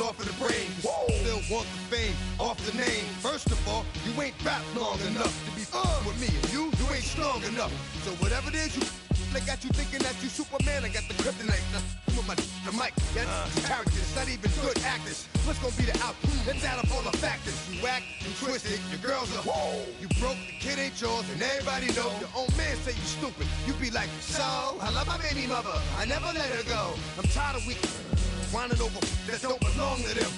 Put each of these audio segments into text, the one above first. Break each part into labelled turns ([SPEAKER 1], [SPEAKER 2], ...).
[SPEAKER 1] off of the brain. Still want the fame, off the name. First of all, you ain't rap long enough to be with me. And you ain't strong enough. So whatever it is you I got you thinking that you Superman, I got the kryptonite. With the mic, that's characters, not even good actors. What's gonna be the outcome? Let's add up all the factors. You whack, you twisted, your girls are you broke, the kid ain't yours, and everybody know. Your own man say you stupid. You be like, so, I love my baby mother, I never let her go. I'm tired of whining over that don't belong to them.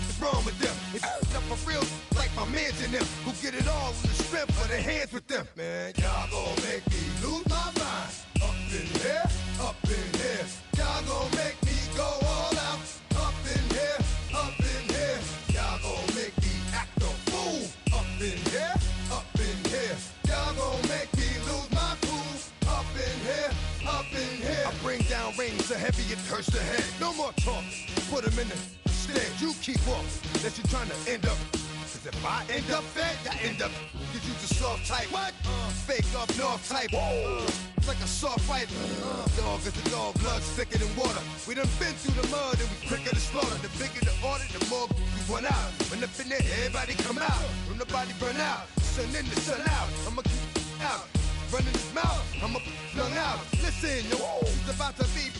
[SPEAKER 1] What's wrong with them? It's up for real, like my mans and them, who get it all in the strength of their hands with them. Man, y'all gon' make me lose my mind. Up in here, up in here. Y'all gon' make me go all out. Up in here, up in here. Y'all gon' make me act a fool. Up in here, up in here. Y'all gon' make me lose my cool. Up in here, up in here. I bring down rain so heavy it hurts the head. No more talk, put him in the stage. You keep off, that you trying to end up. Cause if I end up fed, I end up. Cause you the soft type. What? Fake up north type. It's like a soft fight. Dog is a dog, blood thicker than water. We done been through the mud and we quicker to slaughter. The bigger the order, the more we run out. When up in there, everybody come out. When the body burn out, sun in the sun out. I'ma keep out. Running his mouth, I'ma flung out. Listen, yo, it's about to be.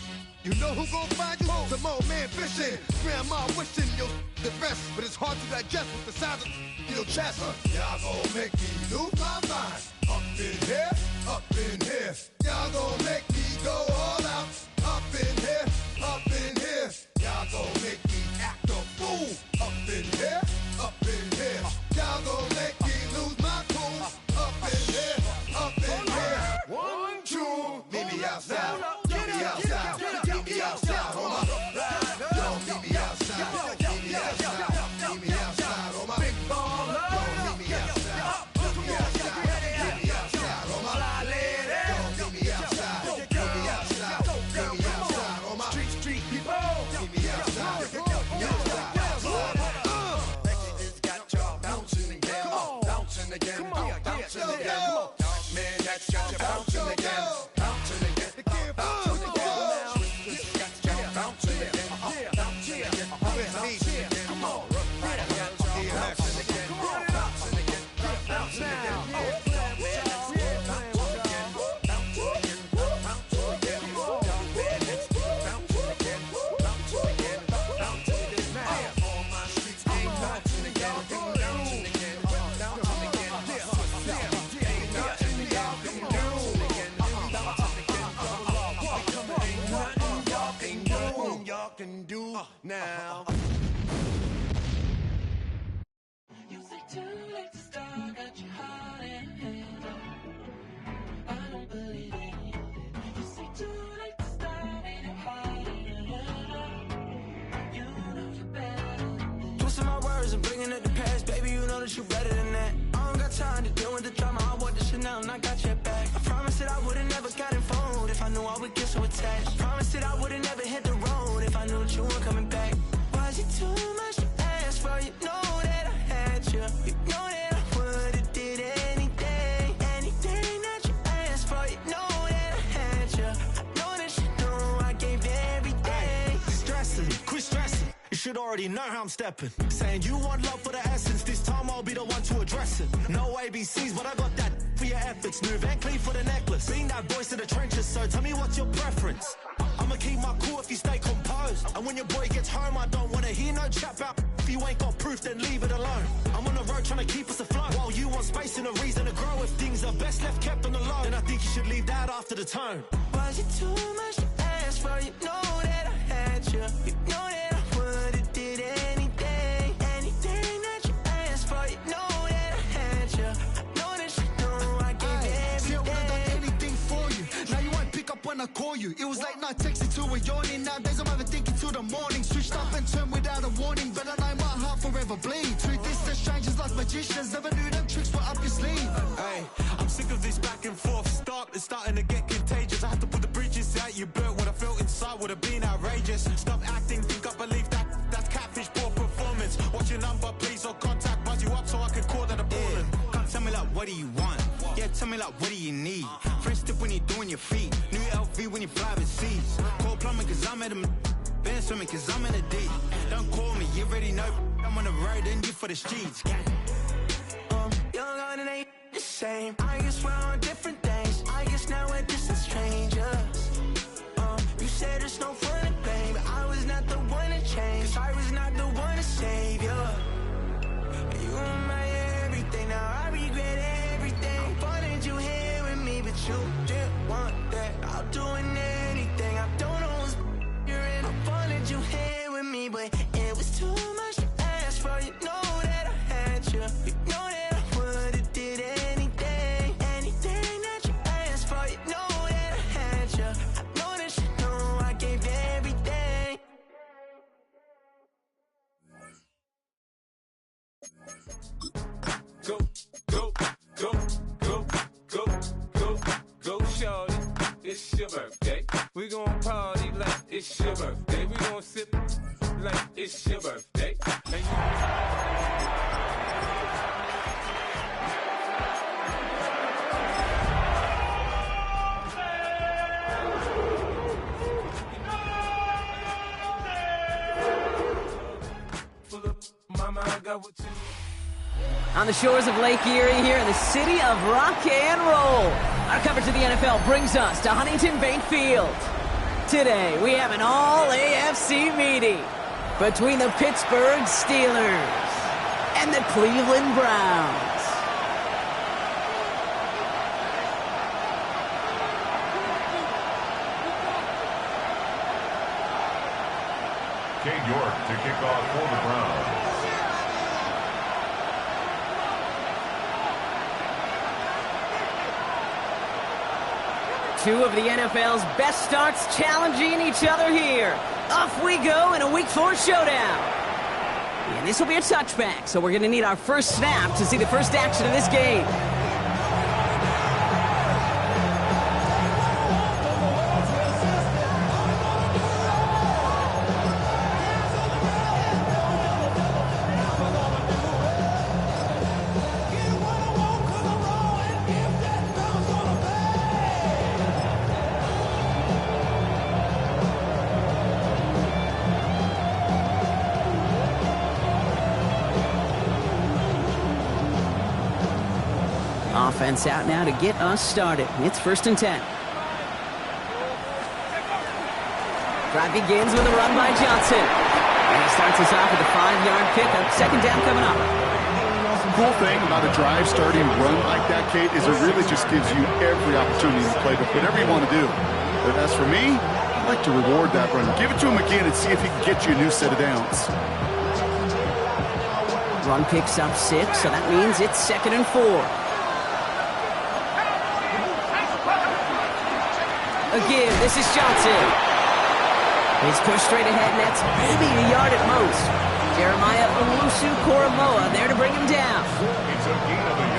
[SPEAKER 1] You know who gon' find you? Some old man fishing. Grandma wishing you the best, but it's hard to digest with the sound of your chest. Y'all gon' make me lose my mind. Up in here, up in here. Y'all gon' make me go all out. Up in here, up in here. Y'all gon' make me act a fool. Up in here, up in here. Y'all gon' make me lose my cool. Up in here, up in here. 1, 2, meet me outside. Meet me outside. Meet me outside, hold up. Yo, meet me outside. Meet me outside. Meet me outside, hold up. Big baller. Yo, meet me outside. Meet me outside. Meet me outside, hold up. Yo, meet me outside. Meet me outside. Meet me outside, hold up. Street people. Meet me outside. Meet me outside. It's got y'all bouncing again. Bouncing again. Bouncing again. Man, that's got you bouncing again. Bouncing again. Bouncing again. Can do now.
[SPEAKER 2] You say too late to start, got your heart in hand. I don't believe it. You say too late to start, ain't it hard in your head? You know you're better than this.
[SPEAKER 3] Twisting my words and bringing it to pass, baby. You know that you're better than that. I don't got time to deal with the drama. I want the Chanel and I got your back. I promised that I would've never got involved if I knew I would get so attached. I promised that I would've never hit the road if I knew that you weren't coming back. Was it too much to ask for? You know that I had you. You know that I would've did anything. Anything that you asked for. You know that I had you. I know that you know I gave everything.
[SPEAKER 4] Stressing, quit stressing. You should already know how I'm stepping. Saying you want love for the essence. This time I'll be the one to address it. No ABCs, but I got that for your efforts. New Van Cleef for the necklace. Being that voice in the trenches, so tell me what's your preference. I'ma keep my cool if you stay composed. And when your boy gets home, I don't wanna hear no chat about. If you ain't got proof, then leave it alone. I'm on the road trying to keep us afloat. While you want space and a reason to grow. If things are best left kept on the low, then I think you should leave that after the tone.
[SPEAKER 3] Was it too much to ask for? You know that I had you. You know that I would've did anything. Anything that you asked for. You know that I had you. I know that you know I gave everything.
[SPEAKER 4] See, I would've done anything for you. Now you won't pick up when I call you. It was late night texting till we're yawning. Nowadays I'm overthinking till the morning. Switched up and turned without a warning, but I know my heart forever bleed. Two distant strangers like magicians. Never knew them tricks were up your sleeve.
[SPEAKER 5] Hey, I'm sick of this back and forth. It's starting to get contagious. I had to put the bridges out you built. What I felt inside would have been outrageous. Stop acting, think I believe that's catfish, poor performance. What's your number, please, or contact, buzz you up so I can call that a ballin'.
[SPEAKER 6] Come tell me like, what do you want? Yeah, tell me like, what do you need? French tip when you're doing your feet. New LV when you fly overseas. Call plumbing cause I'm at a... Been swimming cause I'm in a deep. Don't call me, you're more than you for the streets.
[SPEAKER 3] Young and ain't the same. I guess we're on different things. I guess now we're distant strangers. You said there's no fun in pain, but I was not the one to change. 'Cause I was not the one to save you. You were my everything. Now I regret everything. I wanted you here with me, but you didn't want that. I'll do anything. I don't know what's you're in. I wanted you here with me, but it was too much to ask for. You know that I had you. You know that I would've did anything, anything that you asked for. You know that I had you. I know that you know I gave everything.
[SPEAKER 7] Go, go, go, go, go, go, go, shorty. It's your birthday. We gon' party like it's your birthday. We gon' sip like it's your birthday. And full of mama, I got what you need.
[SPEAKER 8] On the shores of Lake Erie here in the city of rock and roll. Our coverage of the NFL brings us to Huntington Bank Field. Today, we have an all-AFC meeting between the Pittsburgh Steelers and the Cleveland Browns.
[SPEAKER 9] Cade York to kick off for the Browns.
[SPEAKER 8] Two of the NFL's best starts challenging each other here. Off we go in a Week 4 showdown. And this will be a touchback, so we're going to need our first snap to see the first action of this game. Offense out now to get us started. It's 1st and 10. Drive begins with a run by Johnson. And he starts us off with a 5-yard pickup. 2nd down coming up.
[SPEAKER 10] The cool thing about a drive starting run like that, Kate, is it really just gives you every opportunity to play with whatever you want to do. But as for me, I like to reward that run. Give it to him again and see if he can get you a new set of downs.
[SPEAKER 8] Run picks up 6, so that means it's 2nd and 4. Again, this is Johnson. He's pushed straight ahead, and that's maybe a yard at most. Jeremiah Owusu-Koramoah there to bring him down.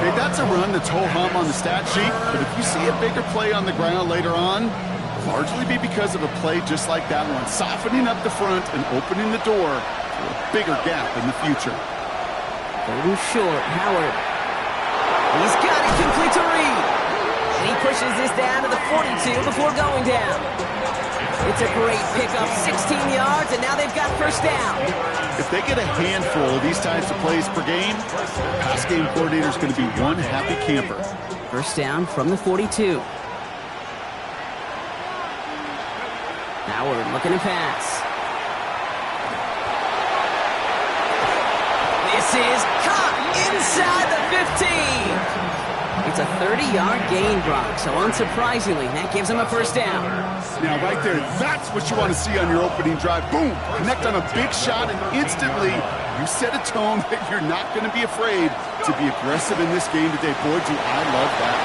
[SPEAKER 10] Okay, that's a run that's ho-hum on the stat sheet, but if you see a bigger play on the ground later on, largely be because of a play just like that one, softening up the front and opening the door for a bigger gap in the future.
[SPEAKER 8] Holding short, Howard. He's got it, complete to Reed. And he pushes this down to the 42 before going down. It's a great pickup, 16 yards, and now they've got first down.
[SPEAKER 10] If they get a handful of these types of plays per game, the pass game coordinator is going to be one happy camper.
[SPEAKER 8] First down from the 42. Howard looking to pass. This is caught inside the 15. It's a 30-yard gain, Brock, so unsurprisingly, that gives him a first down.
[SPEAKER 10] Now, right there, that's what you want to see on your opening drive. Boom! Connect on a big shot, and instantly, you set a tone that you're not going to be afraid to be aggressive in this game today. Boy, do I love that.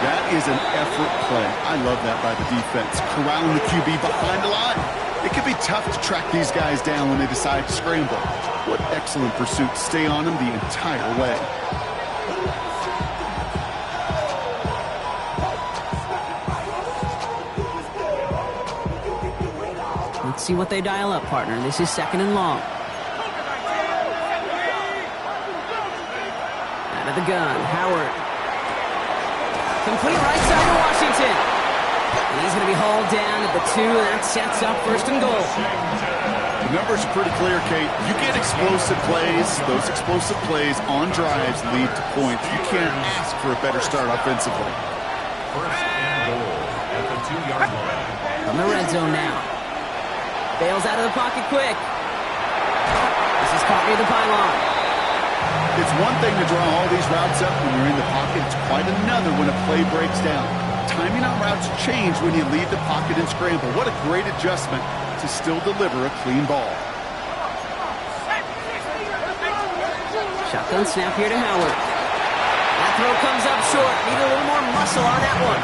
[SPEAKER 10] That is an effort play. I love that by the defense. Corralling the QB behind the line. It can be tough to track these guys down when they decide to scramble. What excellent pursuit. Stay on them the entire way.
[SPEAKER 8] Let's see what they dial up, partner. This is 2nd and long. Out of the gun, Howard. Complete right side to Washington. And he's going to be hauled down at the 2, and that sets up 1st and goal.
[SPEAKER 10] The numbers are pretty clear, Kate. You get explosive plays. Those explosive plays on drives lead to points. You can't ask for a better start offensively.
[SPEAKER 9] First and goal at the 2-yard line.
[SPEAKER 8] From the red zone now. Bails out of the pocket quick. This is caught near the pylon.
[SPEAKER 10] It's one thing to draw all these routes up when you're in the pocket. It's quite another when a play breaks down. Timing on routes change when you leave the pocket and scramble. What a great adjustment to still deliver a clean ball.
[SPEAKER 8] Shotgun snap here to Howard. That throw comes up short. Need a little more muscle on that one.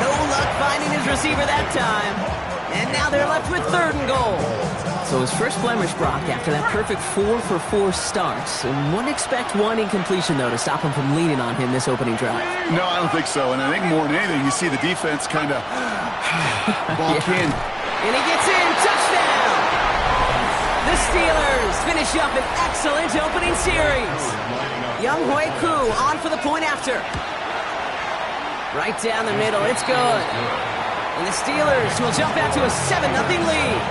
[SPEAKER 8] No luck finding his receiver that time. And now they're left with 3rd and goal. So his first blemish, Brock, after that perfect 4-for-4 start. And wouldn't expect one incompletion, though, to stop him from leaning on him this opening drive.
[SPEAKER 10] No, I don't think so. And I think more than anything, you see the defense kind of walk in.
[SPEAKER 8] And he gets in. Touchdown! The Steelers finish up an excellent opening series. Young Hui Koo on for the point after. Right down the middle. It's good. And the Steelers will jump out to a 7-0 lead.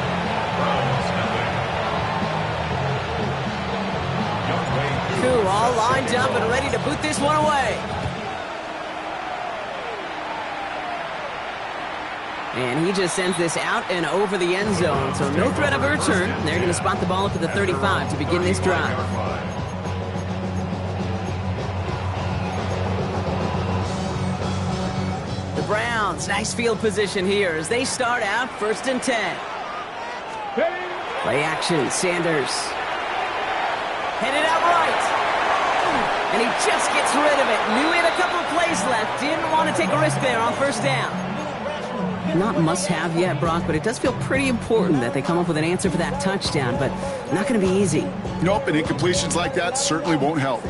[SPEAKER 8] Koo all lined up and ready to boot this one away. And he just sends this out and over the end zone. So no threat of a return. They're going to spot the ball up at the 35 to begin this drive. The Browns, nice field position here as they start out 1st and 10. Play action, Sanders. Headed out right. And he just gets rid of it. Knew he had a couple of plays left. Didn't want to take a risk there on 1st down. Not must-have yet, Brock, but it does feel pretty important that they come up with an answer for that touchdown, but not going to be easy.
[SPEAKER 10] Nope, and incompletions like that certainly won't help.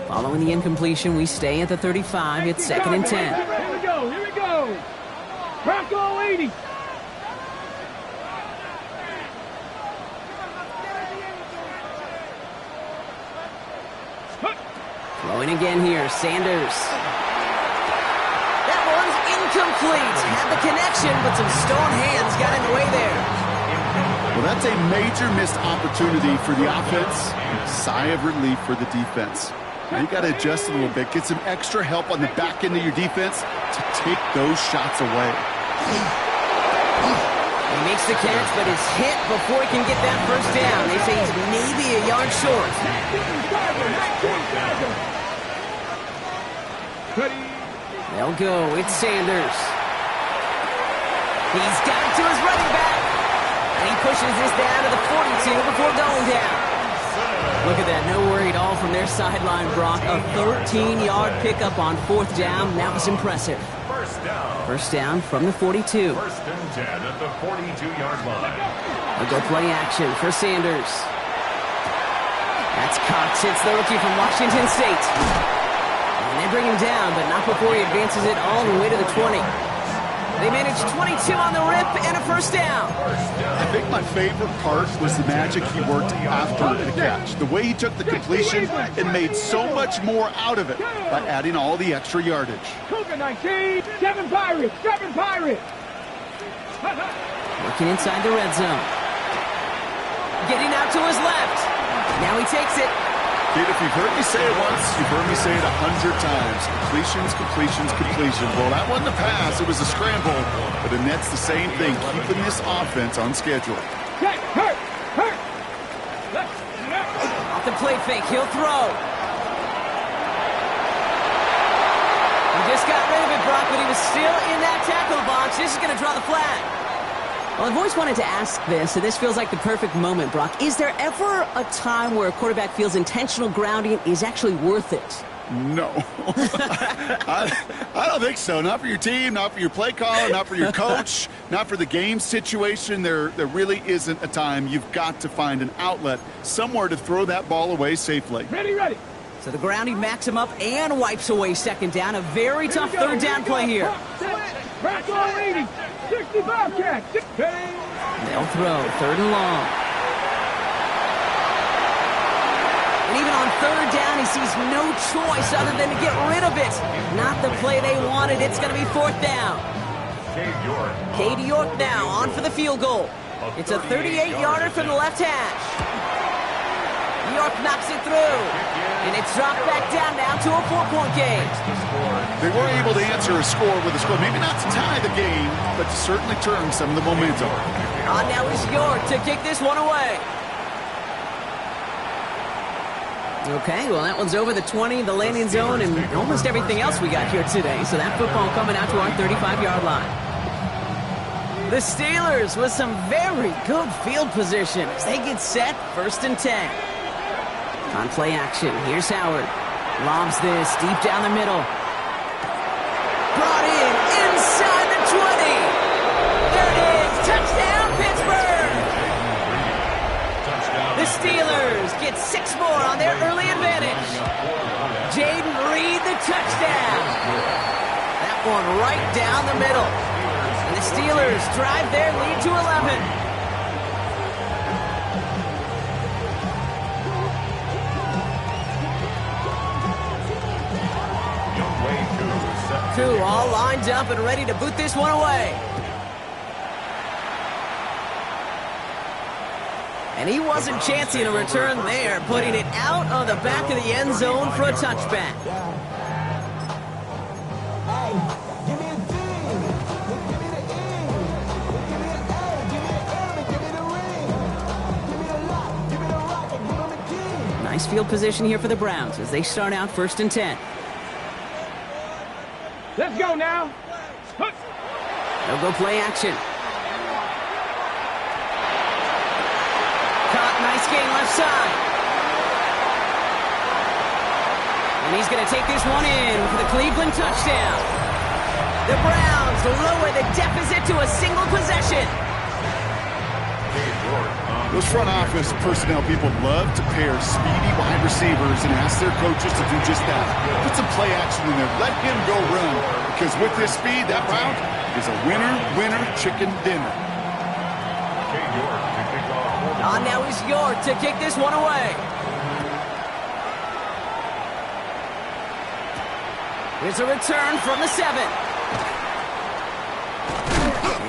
[SPEAKER 8] Following the incompletion, we stay at the 35. It's 2nd and 10.
[SPEAKER 11] Here we go, here we go. Bronco 80.
[SPEAKER 8] Throwing again here, Sanders. That one's incomplete. Had the connection, but some stone hands got in the way there.
[SPEAKER 10] Well, that's a major missed opportunity for the offense. Sigh of relief for the defense. Now you got to adjust a little bit, get some extra help on the back end of your defense to take those shots away.
[SPEAKER 8] He makes the catch, but is hit before he can get that 1st down. They say he's maybe a yard short. They'll go. It's Sanders. He's got it to his running back. And he pushes this down to the 42 before going down. Look at that. No worry at all from their sideline, Brock. A 13-yard pickup on 4th down. That was impressive. First down from the 42.
[SPEAKER 9] 1st and 10 at the 42-yard line.
[SPEAKER 8] A go play action for Sanders. That's Cox. It's the rookie from Washington State. And they bring him down, but not before he advances it all the way to the 20. They managed 22 on the rip and a 1st down.
[SPEAKER 10] I think my favorite part was the magic he worked after the catch. The way he took the completion and made so much more out of it by adding all the extra yardage.
[SPEAKER 11] Cougar 19, 7 Pirates, 7 Pirates.
[SPEAKER 8] Working inside the red zone. Getting out to his left. Now he takes it.
[SPEAKER 10] Kid, if you've heard me say it once, you've heard me say it 100 times. Completions, completions, completions. Well, that wasn't a pass. It was a scramble. But the net's the same thing, keeping this offense on schedule.
[SPEAKER 11] Hurt.
[SPEAKER 8] Off the play fake, he'll throw. He just got rid of it, Brock, but he was still in that tackle box. This is going to draw the flag. Well, I've always wanted to ask this, and this feels like the perfect moment, Brock. Is there ever a time where a quarterback feels intentional grounding is actually worth it?
[SPEAKER 10] No. I don't think so. Not for your team, not for your play caller, not for your coach, not for the game situation. There really isn't a time. You've got to find an outlet, somewhere to throw that ball away safely.
[SPEAKER 11] Ready.
[SPEAKER 8] So the grounding backs him up and wipes away 2nd down. A very tough 3rd down play here.
[SPEAKER 11] Bronco 80, 65 catch.
[SPEAKER 8] They'll throw 3rd and long. And even on 3rd down, he sees no choice other than to get rid of it. Not the play they wanted. It's going to be 4th down.
[SPEAKER 9] Cade York.
[SPEAKER 8] Cade York now on for the field goal. It's a 38-yarder from the left hash. New York knocks it through, and it's dropped back down now to a 4-point game.
[SPEAKER 10] They were able to answer a score with a score, maybe not to tie the game, but to certainly turn some of the momentum.
[SPEAKER 8] On now is York to kick this one away. Okay, well, that one's over the 20, the landing zone, and almost everything else we got here today. So that football coming out to our 35-yard line. The Steelers with some very good field position as they get set, 1st and 10. On play action, here's Howard. Lobs this deep down the middle. Brought in inside the 20. There it is, touchdown Pittsburgh! The Steelers get 6 more on their early advantage. Jaden Reed the touchdown. That one right down the middle. And the Steelers drive their lead to 11. Two all lined up and ready to boot this one away. And he wasn't chancing a return there, putting it out of the back of the end zone for a touchback. Nice field position here for the Browns as they start out 1st and 10.
[SPEAKER 11] Let's go now.
[SPEAKER 8] They'll go play action. Caught, nice gain left side. And he's going to take this one in for the Cleveland touchdown. The Browns lower the deficit to a single possession.
[SPEAKER 10] Those front office personnel people love to pair speedy wide receivers and ask their coaches to do just that. Put some play action in there. Let him go run. Because with this speed, that route is a winner chicken dinner.
[SPEAKER 8] On now is York to kick this one away. Here's a return from the 7.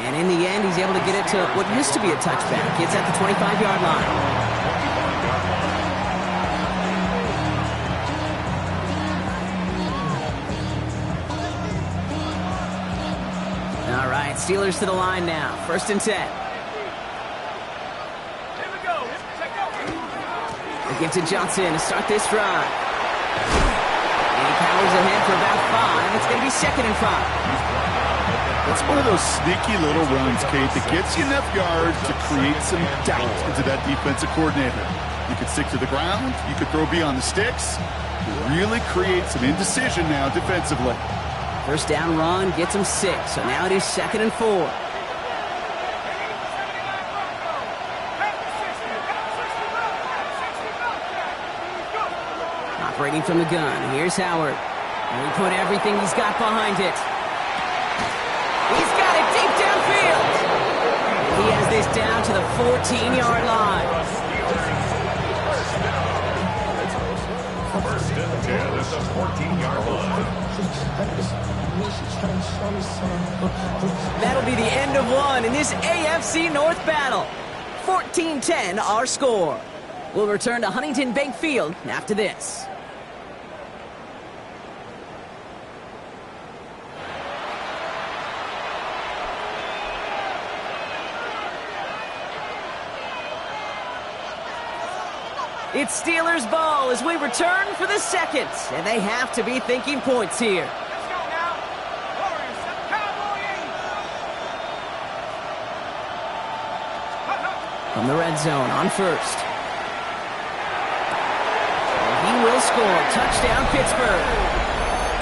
[SPEAKER 8] And in the end, he's able to get it to what used to be a touchback. It's at the 25-yard line. All right, Steelers to the line now. 1st and 10. They give to Johnson to start this drive. And he powers ahead for about 5. It's going to be 2nd and 5.
[SPEAKER 10] It's one of those sneaky little runs, Kate, that gets you enough yards to create some doubt into that defensive coordinator. You could stick to the ground. You could throw beyond the sticks. Really create some indecision now defensively.
[SPEAKER 8] 1st down run gets him 6. So now it is 2nd and 4. Operating from the gun. Here's Howard. And we put everything he's got behind it. He's got it deep downfield. He has this down to the 14-yard line.
[SPEAKER 9] 1st and 10 at the 14-yard line.
[SPEAKER 8] That'll be the end of one in this AFC North battle. 14-10 our score. We'll return to Huntington Bank Field after this. It's Steelers ball as we return for the 2nd, and they have to be thinking points here.
[SPEAKER 11] Let's go now. Warriors, Cowboy
[SPEAKER 8] From the red zone on 1st. He will score. Touchdown, Pittsburgh.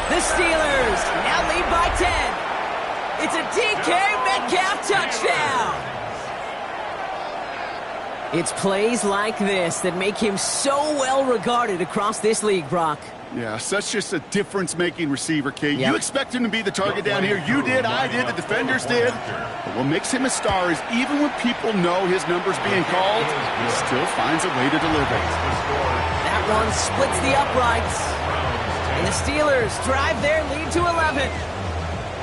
[SPEAKER 8] The Steelers now lead by 10. It's a DK Metcalf touchdown. It's plays like this that make him so well regarded across this league, Brock.
[SPEAKER 10] Yeah, such just a difference-making receiver, Kate.
[SPEAKER 8] Yep.
[SPEAKER 10] You expect him to be the target down here. You did, I did, the defenders did. But what makes him a star is even when people know his number's being called, he still finds a way to deliver.
[SPEAKER 8] That one splits the uprights. And the Steelers drive their lead to 11.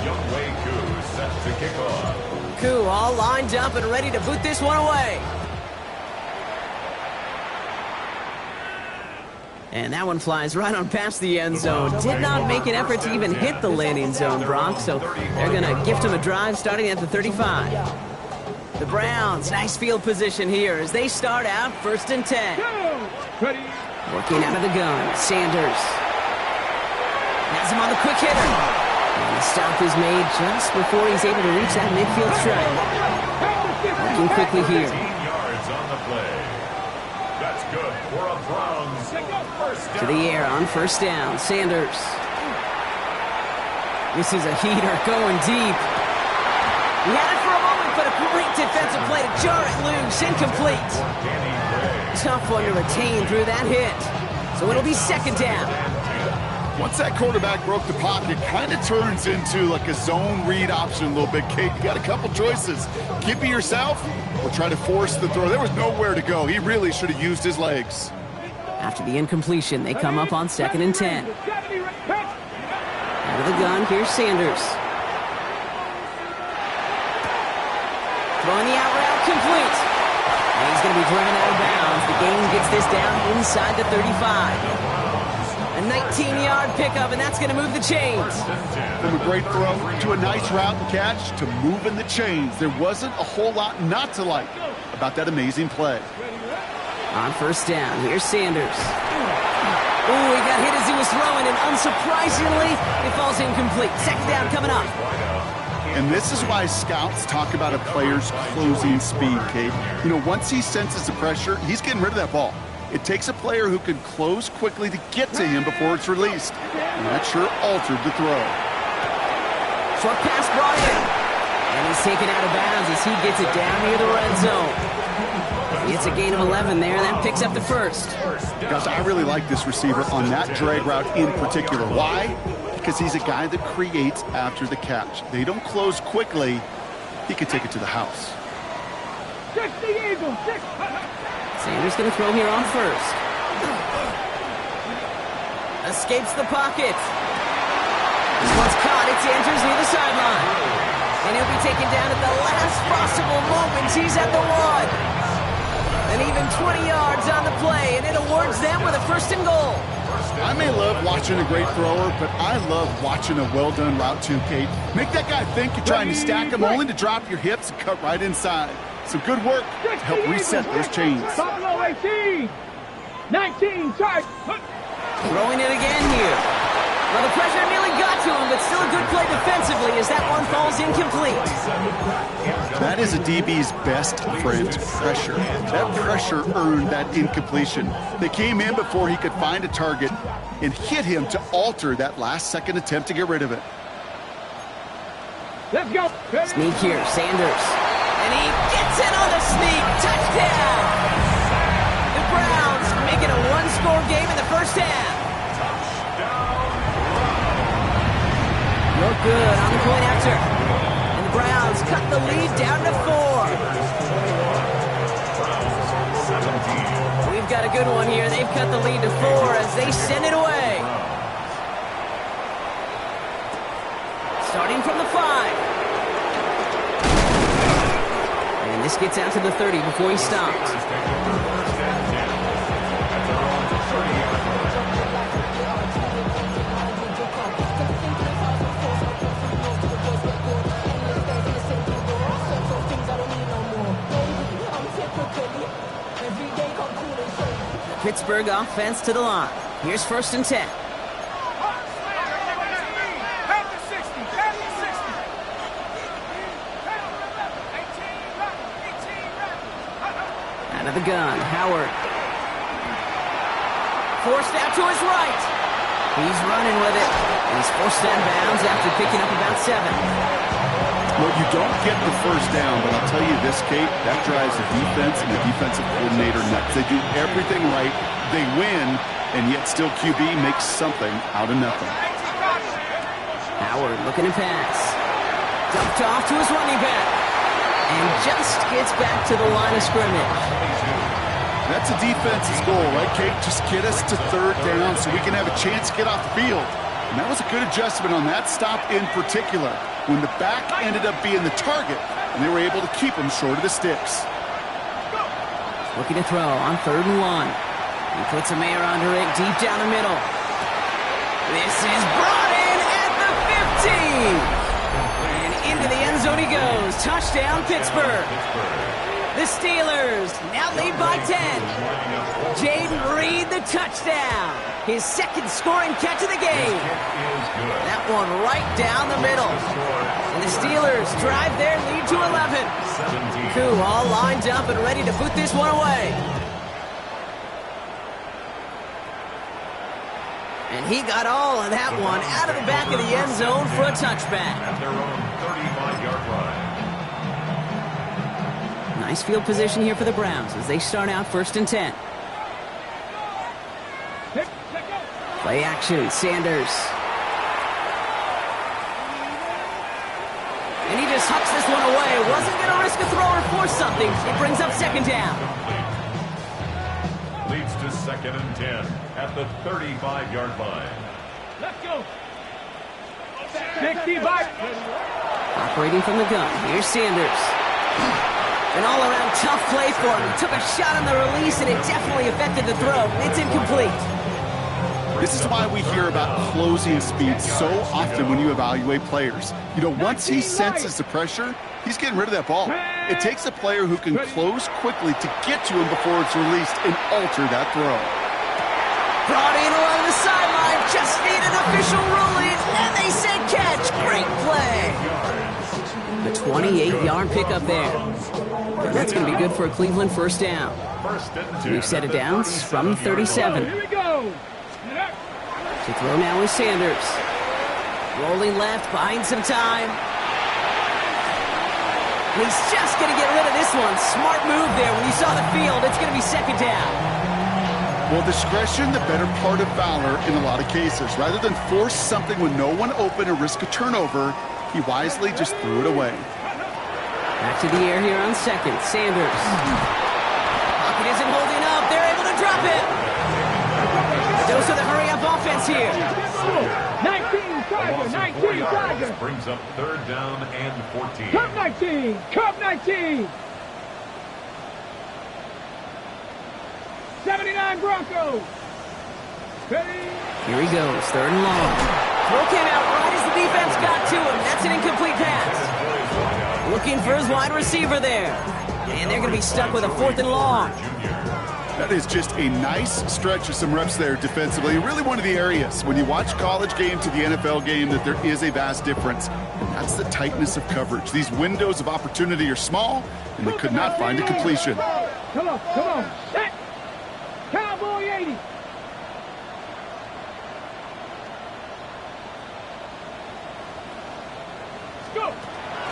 [SPEAKER 9] Young Wei Koo set to kick off.
[SPEAKER 8] Njoku all lined up and ready to boot this one away. And that one flies right on past the end zone. Did not make an effort to even hit the landing zone, Brock, so they're going to gift him a drive starting at the 35. The Browns, nice field position here as they start out 1st and 10. Working out of the gun, Sanders. Has him on the quick hitter. And the stop is made just before he's able to reach that midfield strike. Working quickly here.
[SPEAKER 9] 15 yards on the play. That's good for a Browns first down.
[SPEAKER 8] To the air on 1st down, Sanders. This is a heater going deep. He had it for a moment, but a great defensive play to jar it loose, incomplete. Tough one to retain through that hit. So it'll be 2nd down.
[SPEAKER 10] Once that quarterback broke the pocket, kind of turns into like a zone read option a little bit, Kate. You got a couple choices. Keep it yourself or try to force the throw. There was nowhere to go. He really should have used his legs.
[SPEAKER 8] After the incompletion, they come up on 2nd and 10. Out of the gun, here's Sanders. Throwing the out route, complete. And he's going to be driven out of bounds. The game gets this down inside the 35. A 19-yard pickup, and that's going to move the chains.
[SPEAKER 10] From a great throw to a nice route and catch to moving the chains. There wasn't a whole lot not to like about that amazing play.
[SPEAKER 8] On 1st down, here's Sanders. Ooh, he got hit as he was throwing, and unsurprisingly, it falls incomplete. 2nd down coming up.
[SPEAKER 10] And this is why scouts talk about a player's closing speed, Kate. You know, once he senses the pressure, he's getting rid of that ball. It takes a player who can close quickly to get to him before it's released. And that sure altered the throw.
[SPEAKER 8] Short pass brought in. And he's taken out of bounds as he gets it down near the red zone. It's a gain of 11 there. That picks up the 1st.
[SPEAKER 10] Guys, I really like this receiver on that drag route in particular. Why? Because he's a guy that creates after the catch. They don't close quickly. He could take it to the house.
[SPEAKER 8] Sanders going to throw here on 1st. Escapes the pocket. This one's caught. It's Andrews near the sideline. And he'll be taken down at the last possible moment. He's at the 1. And even 20 yards on the play, and it awards them with a 1st and goal.
[SPEAKER 10] I may love watching a great thrower, but I love watching a well-done route too, Kate. Make that guy think you're trying to stack him, only to drop your hips and cut right inside. Some good work to help reset those chains.
[SPEAKER 11] 18, 19, charge.
[SPEAKER 8] Throwing it again here. Well, the pressure nearly got to him, but still a good play defensively as that one falls incomplete.
[SPEAKER 10] That is a DB's best friend, pressure. That pressure earned that incompletion. They came in before he could find a target and hit him to alter that last-second attempt to get rid of it.
[SPEAKER 11] Let's go.
[SPEAKER 8] Sneak here, Sanders. And he gets it on the sneak. Touchdown! The Browns making a one-score game in the 1st half. Look good on the point after. And the Browns cut the lead down to 4. We've got a good one here. They've cut the lead to 4 as they send it away. Starting from the 5. And this gets out to the 30 before he stops. Pittsburgh offense to the line. Here's 1st and 10. Out of the gun, Howard. Forced out to his right. He's running with it. And he's forced out of bounds after picking up about 7.
[SPEAKER 10] Well, you don't get the 1st down, but I'll tell you this, Kate, that drives the defense and the defensive coordinator nuts. They do everything right, they win, and yet still QB makes something out of nothing.
[SPEAKER 8] Howard looking to pass. Dumped off to his running back. And just gets back to the line of scrimmage.
[SPEAKER 10] That's a defense's goal, right, Kate? Just get us to 3rd down so we can have a chance to get off the field. And that was a good adjustment on that stop in particular. When the back ended up being the target, and they were able to keep him short of the sticks.
[SPEAKER 8] Looking to throw on 3rd and 1. He puts a man under it deep down the middle. This is brought in at the 50. And into the end zone he goes. Touchdown, Pittsburgh. The Steelers now lead by 10. Jaden Reed, the touchdown. His 2nd scoring catch of the game. That one right down the middle. And the Steelers drive their lead to 11. Koo all lined up and ready to put this one away. And he got all of that one out of the back of the end zone for a touchback.
[SPEAKER 9] At their own 35-yard line.
[SPEAKER 8] Nice field position here for the Browns as they start out 1st and 10. Play action, Sanders. And he just hucks this one away. Wasn't going to risk a throw or force something. It brings up 2nd down.
[SPEAKER 9] Leads to 2nd and 10 at the 35-yard line.
[SPEAKER 11] Let's go. 65.
[SPEAKER 8] Operating from the gun. Here's Sanders. An all-around tough play for him. He took a shot on the release, and it definitely affected the throw. It's incomplete.
[SPEAKER 10] This is why we hear about closing speed so often when you evaluate players. You know, once he senses the pressure, he's getting rid of that ball. It takes a player who can close quickly to get to him before it's released and alter that throw.
[SPEAKER 8] Brought in along the sideline, just need an official ruling, and they said catch. Great play. A 28-yard pickup there. And that's going to be good for a Cleveland 1st down. We've set it down from 37.
[SPEAKER 11] Here we go.
[SPEAKER 8] To throw now is Sanders. Rolling left, buying some time. And he's just going to get rid of this one. Smart move there. When you saw the field, it's going to be 2nd down.
[SPEAKER 10] Well, discretion, the better part of valor in a lot of cases. Rather than force something with no one open and risk a turnover, he wisely just threw it away.
[SPEAKER 8] Back to the air here on 2nd. Sanders. Pocket isn't holding up. They're able to drop it. Dose of the hurry-up offense here.
[SPEAKER 11] 19, Tiger, 19, Tiger.
[SPEAKER 9] Brings up 3rd down and 14.
[SPEAKER 11] Cup 19, Cup 19. 79 Broncos. Ready?
[SPEAKER 8] Here he goes, 3rd and long. Throw came out right as the defense got to him. That's an incomplete pass. Looking for his wide receiver there. And they're going to be stuck with a 4th and long.
[SPEAKER 10] That is just a nice stretch of some reps there defensively. Really one of the areas, when you watch college game to the NFL game, that there is a vast difference. And that's the tightness of coverage. These windows of opportunity are small, and they could not find a completion.
[SPEAKER 11] Come on, come on. Set. Cowboy 80. Let's go.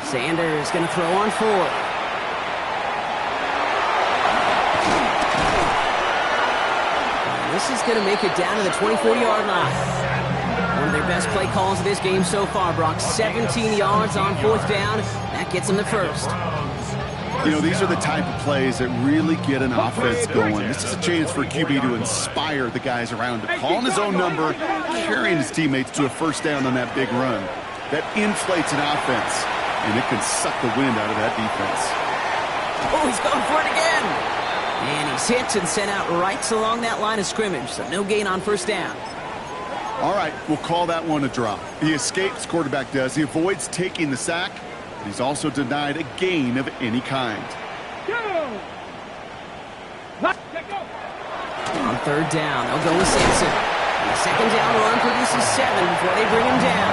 [SPEAKER 8] Sanders going to throw on 4th. This is going to make it down to the 24-yard line. One of their best play calls of this game so far, Brock. 17 yards on 4th down. That gets them the 1st.
[SPEAKER 10] You know, these are the type of plays that really get an offense going. This is a chance for a QB to inspire the guys around him. Calling his own number, carrying his teammates to a 1st down on that big run. That inflates an offense, and it can suck the wind out of that defense.
[SPEAKER 8] Oh, he's going for it again. And he's hit and sent out right along that line of scrimmage, so no gain on 1st down.
[SPEAKER 10] All right, we'll call that one a drop. He escapes, quarterback does. He avoids taking the sack, but he's also denied a gain of any kind.
[SPEAKER 8] On 3rd down, they'll go with Sampson. And the 2nd down run produces 7 before they bring him down.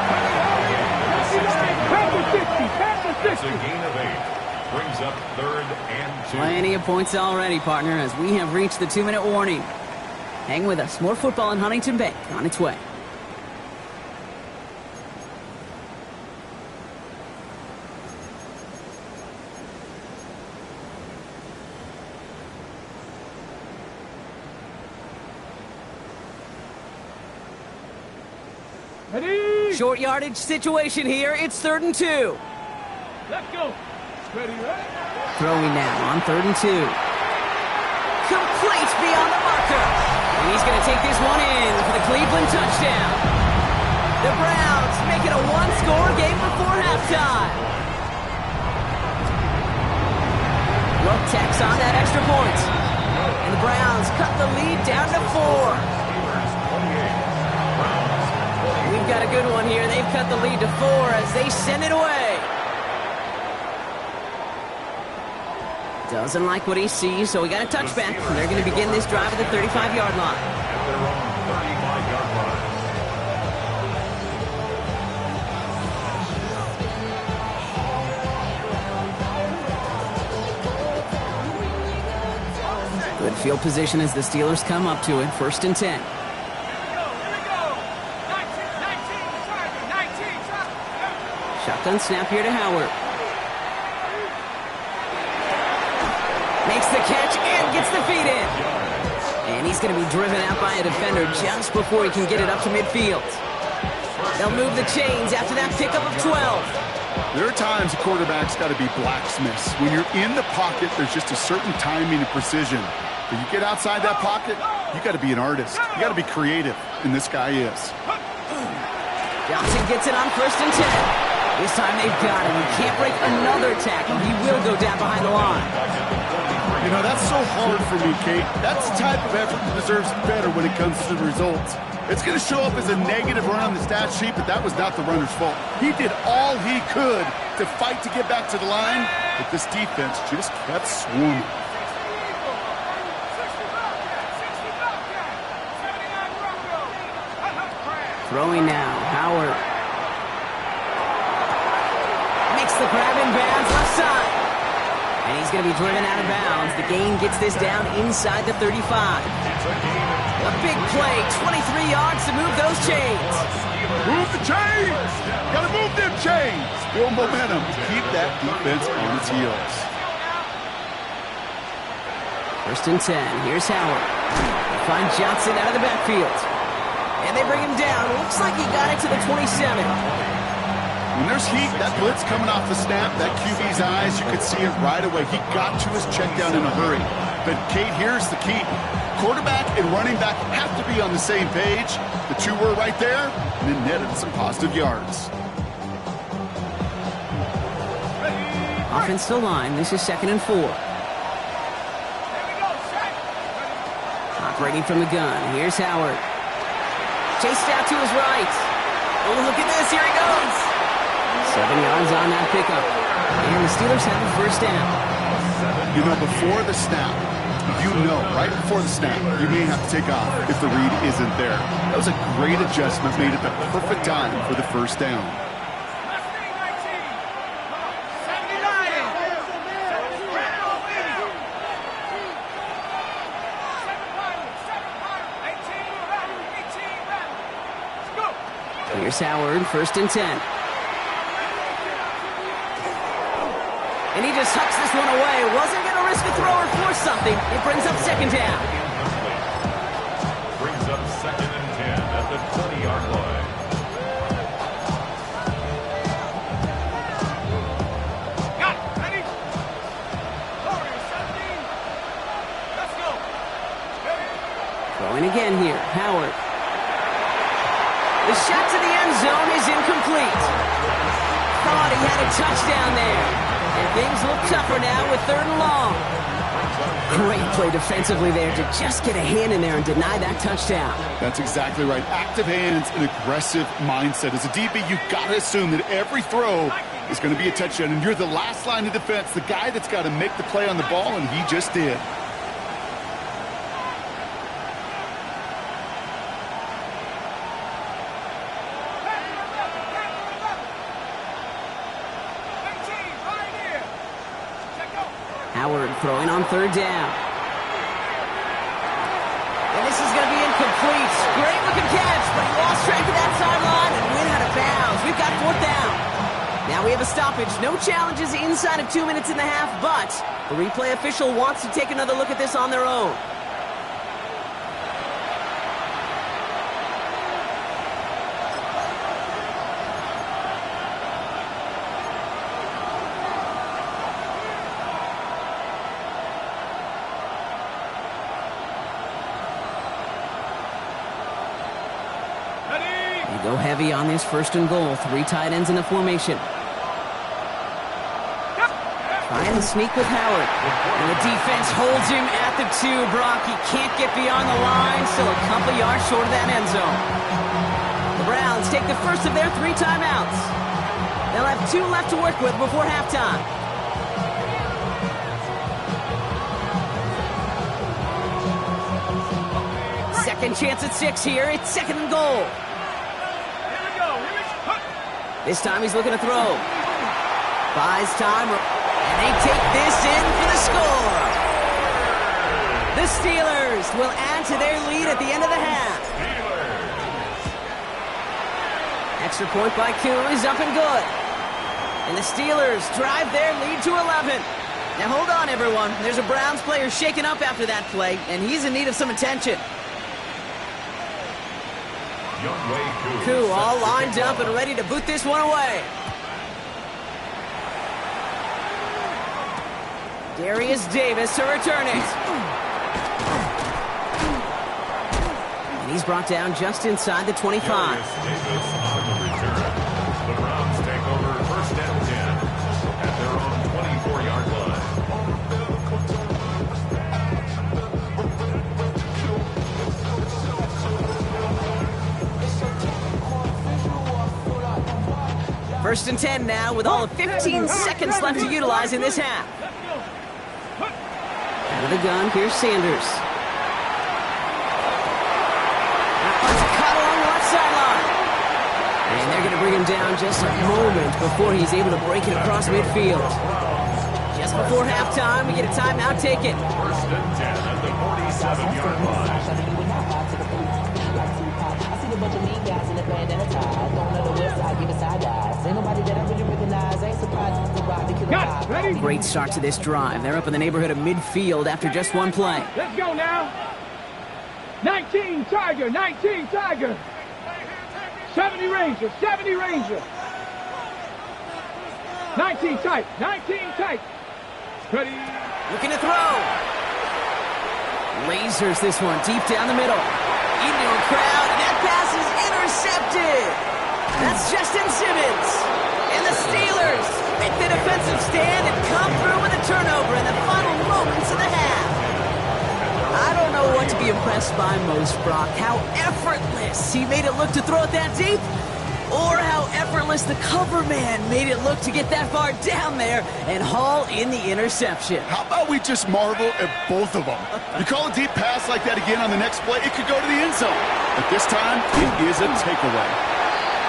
[SPEAKER 9] It's a gain of 8. Brings up 3rd and 2.
[SPEAKER 8] Plenty of points already, partner, as we have reached the 2-minute warning. Hang with us. More football in Huntington Bank on its way.
[SPEAKER 11] Ready?
[SPEAKER 8] Short yardage situation here. It's 3rd and 2.
[SPEAKER 11] Let's go. Ready, ready?
[SPEAKER 8] Throwing now on 3rd and 2. Complete beyond the marker. And he's going to take this one in for the Cleveland touchdown. The Browns make it a 1-score game before halftime. Brooke tacks on that extra point. And the Browns cut the lead down to 4. We've got a good one here. They've cut the lead to 4 as they send it away. Doesn't like what he sees, so we got a touchback. They're going to begin this drive at the 35-yard line.
[SPEAKER 9] At their own 35-yard line.
[SPEAKER 8] Good field position as the Steelers come up to it. 1st and 10. Shotgun snap here to Howard. Makes the catch and gets the feet in. And he's going to be driven out by a defender just before he can get it up to midfield. They'll move the chains after that pickup of 12.
[SPEAKER 10] There are times a quarterback's got to be blacksmiths. When you're in the pocket, there's just a certain timing and precision. When you get outside that pocket, you got to be an artist. You got to be creative, and this guy is.
[SPEAKER 8] Johnson gets it on 1st and 10. This time they've got him. He can't break another tackle. He will go down behind the line.
[SPEAKER 10] You know, that's so hard for me, Kate. That's the type of effort that deserves better when it comes to the results. It's going to show up as a negative run on the stat sheet, but that was not the runner's fault. He did all he could to fight to get back to the line, but this defense just kept swarming.
[SPEAKER 8] Throwing now, Howard. Makes the grab in bounds, left side. And he's going to be driven out of bounds. The gain gets this down inside the 35. A big play, 23 yards to move those chains.
[SPEAKER 10] Move the chains! Got to move them chains! Build momentum to keep that defense on its heels.
[SPEAKER 8] 1st and 10, here's Howard. They find Johnson out of the backfield. And they bring him down. Looks like he got it to the 27.
[SPEAKER 10] When there's heat, that blitz coming off the snap, that QB's eyes, you could see it right away. He got to his check down in a hurry. But, Kate, here's the key. Quarterback and running back have to be on the same page. The two were right there, and it netted some positive yards.
[SPEAKER 8] Offense to line. This is 2nd and 4. Operating from the gun. Here's Howard. Chased out to his right. Oh, look at this. Here he goes. 7 yards on that pickup. And the Steelers have a 1st down.
[SPEAKER 10] You know, before the snap, right before the snap, you may have to take off if the read isn't there. That was a great adjustment made at the perfect time for the 1st down.
[SPEAKER 8] Here's Howard, 1st and 10. And he just hucks this one away. Wasn't going to risk a throw or force something. It brings up 2nd down.
[SPEAKER 9] Brings up 2nd and 10 at the 20-yard line.
[SPEAKER 11] Got it. Ready? Forward, 17. Let's go.
[SPEAKER 8] Throwing again here, Howard. The shot to the end zone is incomplete. Thought he had a touchdown there. And things look tougher now with 3rd and long. Great play defensively there to just get a hand in there and deny that touchdown.
[SPEAKER 10] That's exactly right. Active hands and aggressive mindset. As a DB, you've got to assume that every throw is going to be a touchdown. And you're the last line of defense, the guy that's got to make the play on the ball, and he just did.
[SPEAKER 8] Howard throwing on 3rd down. And this is going to be incomplete. Great looking catch, but he lost track of that sideline and went out of bounds. We've got 4th down. Now we have a stoppage. No challenges inside of 2 minutes and a half, but the replay official wants to take another look at this on their own. Go heavy on this 1st and goal. 3 tight ends in the formation. Trying to sneak with Howard. And the defense holds him at the 2. Brock, he can't get beyond the line, still a couple yards short of that end zone. The Browns take the first of their 3 timeouts. They'll have 2 left to work with before halftime. Second chance at 6 here. It's 2nd and goal. This time he's looking to throw. Buys time, and they take this in for the score. The Steelers will add to their lead at the end of the half. Extra point by Koo is up and good. And the Steelers drive their lead to 11. Now hold on, everyone. There's a Browns player shaken up after that play, and he's in need of some attention. Koo all lined up and ready to boot this one away. Darius Davis to return it. And he's brought down just inside the 25.
[SPEAKER 9] Darius Davis on the return. The Browns take over 1st and 10 at their own 24-yard line.
[SPEAKER 8] First and 10 now with all of 15 seconds left to utilize in this half. Out of the gun, here's Sanders. That one's caught along the left sideline. And they're going to bring him down just a moment before he's able to break it across midfield. Just before halftime, we get a timeout taken.
[SPEAKER 9] 1st and 10 at the 47-yard line.
[SPEAKER 8] Great start to this drive. They're up in the neighborhood of midfield after just 1 play.
[SPEAKER 11] Let's go now. 19 Tiger, 19 Tiger. 70 Ranger, 70 Ranger. 19 tight, 19 tight. Ready.
[SPEAKER 8] Looking to throw. Lasers this one deep down the middle. Into a crowd, and that pass is intercepted. That's Justin Simmons. And the Steelers make the defensive stand and come through with a turnover in the final moments of the half. I don't know what to be impressed by most, Brock. How effortless he made it look to throw it that deep, or how effortless the cover man made it look to get that far down there and haul in the interception.
[SPEAKER 10] How about we just marvel at both of them? You call a deep pass like that again on the next play, it could go to the end zone. But this time, it is a takeaway.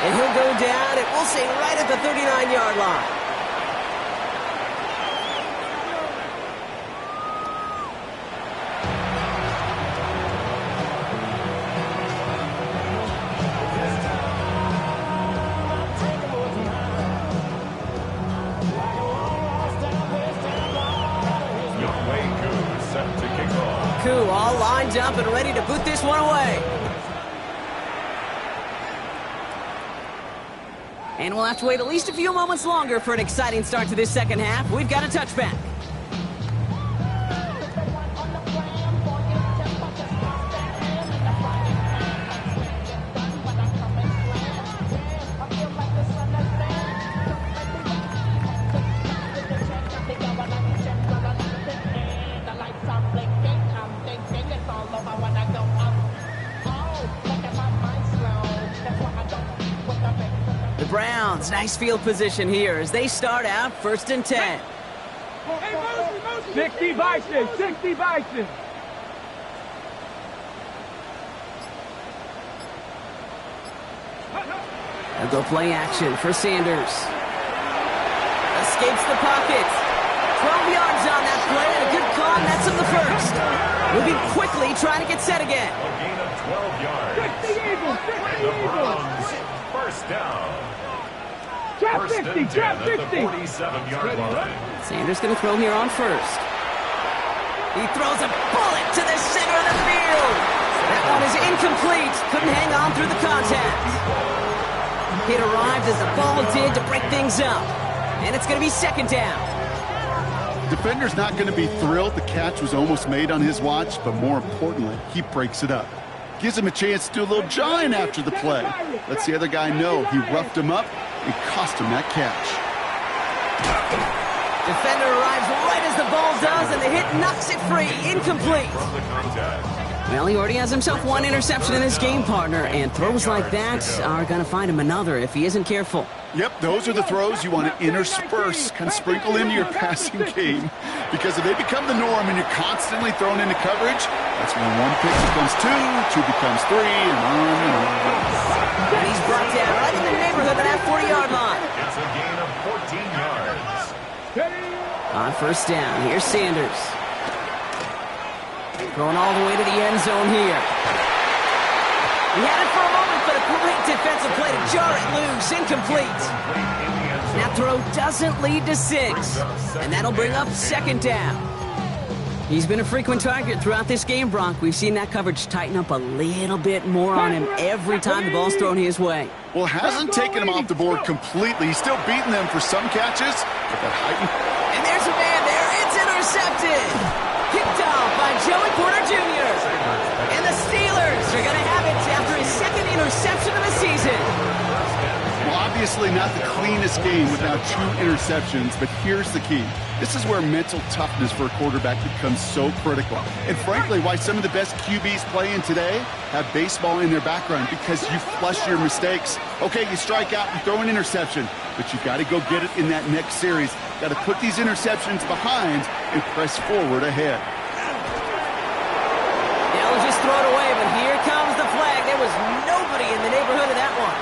[SPEAKER 8] And he'll go down, and we'll say right at the 39-yard line. Koo all lined up and ready to boot this one away. And we'll have to wait at least a few moments longer for an exciting start to this second half. We've got a touchback. Browns, nice field position here as they start out 1st and 10.
[SPEAKER 11] 60 Bison, 60 Bison.
[SPEAKER 8] They'll go play action for Sanders. Escapes the pocket. 12 yards on that play, and a good call, and that's on the first. Moving quickly, trying to get set again.
[SPEAKER 9] A gain of 12 yards.
[SPEAKER 11] 60 Eagles, 60 Eagles.
[SPEAKER 9] First down.
[SPEAKER 11] Trap 60, trap 60.
[SPEAKER 9] 47-yard line.
[SPEAKER 8] Sanders going to throw here on first. He throws a bullet to the center of the field. That one is incomplete. Couldn't hang on through the contact. It arrived as the ball did to break things up. And it's going to be 2nd down.
[SPEAKER 10] Defender's not going to be thrilled the catch was almost made on his watch, but more importantly, he breaks it up. Gives him a chance to do a little jawing after the play. Lets the other guy know he roughed him up and cost him that catch.
[SPEAKER 8] Defender arrives right as the ball does, and the hit knocks it free. Incomplete.
[SPEAKER 9] From the contact.
[SPEAKER 8] Well, he already has himself one interception in this game, partner, and throws like that are going to find him another if he isn't careful.
[SPEAKER 10] Yep, those are the throws you want to intersperse, kind of sprinkle into your passing game. Because if they become the norm and you're constantly thrown into coverage, that's when one pick becomes two becomes three, and on and on.
[SPEAKER 8] And he's brought down right in the neighborhood of that 40-yard line.
[SPEAKER 9] It's a gain of 14 yards.
[SPEAKER 8] On first down, here's Sanders. Going all the way to the end zone here. He had it for a moment, but a great defensive play to jar it loose. Incomplete. That throw doesn't lead to 6, and that'll bring up second down. He's been a frequent target throughout this game, Brock. We've seen that coverage tighten up a little bit more on him every time the ball's thrown his way.
[SPEAKER 10] Well, hasn't taken him off the board completely. He's still beating them for some catches. But that heightened...
[SPEAKER 8] And there's a man there. It's intercepted. Picked off by Joey Porter Jr. And the Steelers are going to have it after his second interception of the season.
[SPEAKER 10] Well, obviously not the cleanest game without 2 interceptions, but here's the key. This is where mental toughness for a quarterback becomes so critical. And frankly, why some of the best QBs playing today have baseball in their background, because you flush your mistakes. Okay, you strike out, you throw an interception, but you've got to go get it in that next series. Got to put these interceptions behind and press forward ahead.
[SPEAKER 8] They'll just throw it away, but here comes the flag. There was nobody in the neighborhood of that one.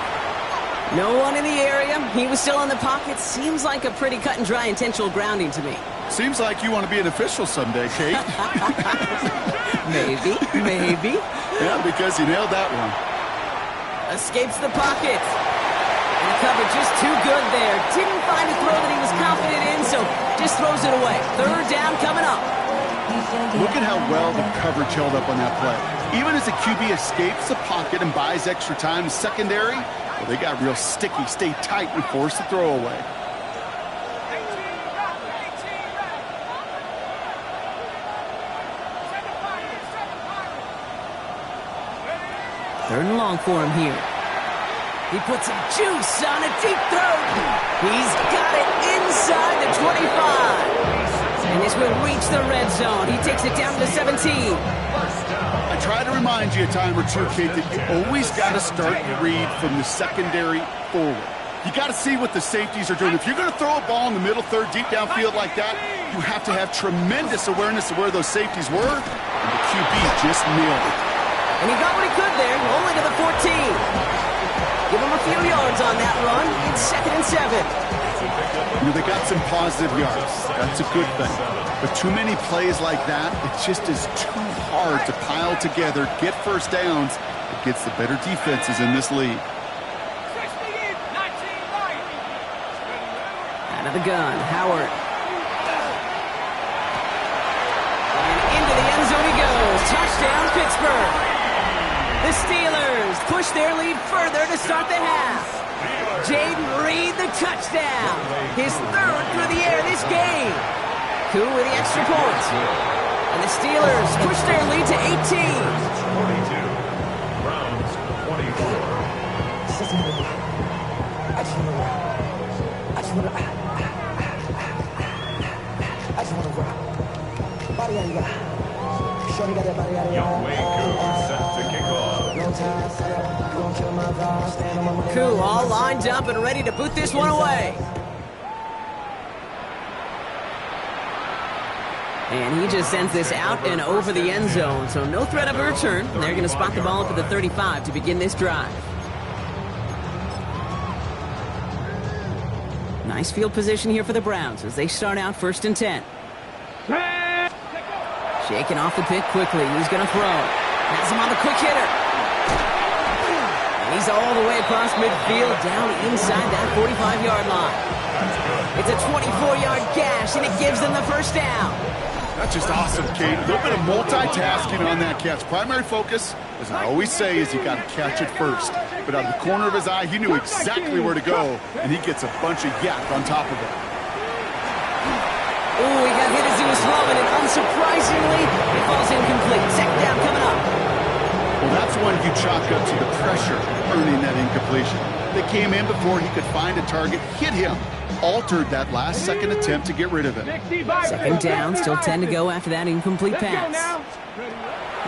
[SPEAKER 8] No one in the area. He was still in the pocket. Seems like a pretty cut and dry intentional grounding to me.
[SPEAKER 10] Seems like you want to be an official someday, Kate.
[SPEAKER 8] Maybe.
[SPEAKER 10] Yeah, because you nailed that one.
[SPEAKER 8] Escapes the pocket. And the coverage just too good there. Didn't find a throw that he was confident in, so just throws it away. Third down coming up.
[SPEAKER 10] Look at how well the coverage held up on that play. Even as the QB escapes the pocket and buys extra time, the secondary, well, they got real sticky, stay tight, and force the throw away.
[SPEAKER 8] Third and long for him here. He puts some juice on a deep throw. He's got it inside the 25. And this will reach the red zone. He takes it down to 17.
[SPEAKER 10] I try to remind you a time or two, Kate, that you always got to start your read from the secondary forward. You got to see what the safeties are doing. If you're going to throw a ball in the middle third, deep downfield like that, you have to have tremendous awareness of where those safeties were, and the QB just nailed it.
[SPEAKER 8] And he got what he could there, only to the 14. Give him a few yards on that run. It's 2nd and 7.
[SPEAKER 10] You know, they got some positive yards. That's a good thing. But too many plays like that, it just is too hard to pile together, get first downs against the better defenses in this league.
[SPEAKER 8] Out of the gun, Howard. And into the end zone he goes. Touchdown, Pittsburgh. The Steelers push their lead further to start the half. Jaden Reed, the touchdown. His 3rd through the air this game. Koo with the extra point. And the Steelers push their lead to 18.
[SPEAKER 9] 22. Browns 24. Young Wei Koo set to kick off.
[SPEAKER 8] Koo all lined up and ready to boot this one away. And he just sends this out and over the end zone, so no threat of a return. They're going to spot the ball up at the 35 to begin this drive. Nice field position here for the Browns as they start out 1st and 10. Shaking off the pick quickly. He's going to throw. Has him on the quick hitter. And he's all the way across midfield, down inside that 45-yard line. It's a 24-yard gash, and it gives them the first down.
[SPEAKER 10] That's just awesome, Kate. A little bit of multitasking on that catch. Primary focus, as I always say, is you got to catch it first. But out of the corner of his eye, he knew exactly where to go, and he gets a bunch of yak on top of it.
[SPEAKER 8] Ooh, he got hit as he was throwing, and unsurprisingly, it falls incomplete. Second down coming up.
[SPEAKER 10] Well, that's one you chalk up to the pressure earning that incompletion. They came in before he could find a target, hit him, altered that last-second attempt to get rid of it.
[SPEAKER 8] Second down, still 10 to go after that incomplete pass.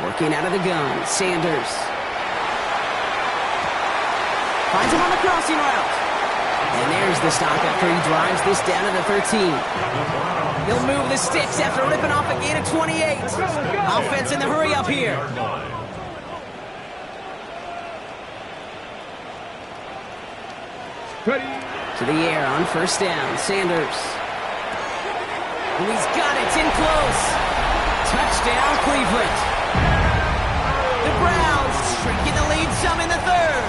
[SPEAKER 8] Working out of the gun, Sanders. Finds him on the crossing route. And there's the stop after he drives this down to the 13. He'll move the sticks after ripping off a gain of 28. Offense in the hurry up here. To the air on first down, Sanders. And he's got it, it's in close. Touchdown, Cleveland. The Browns shrinking the lead some in the third.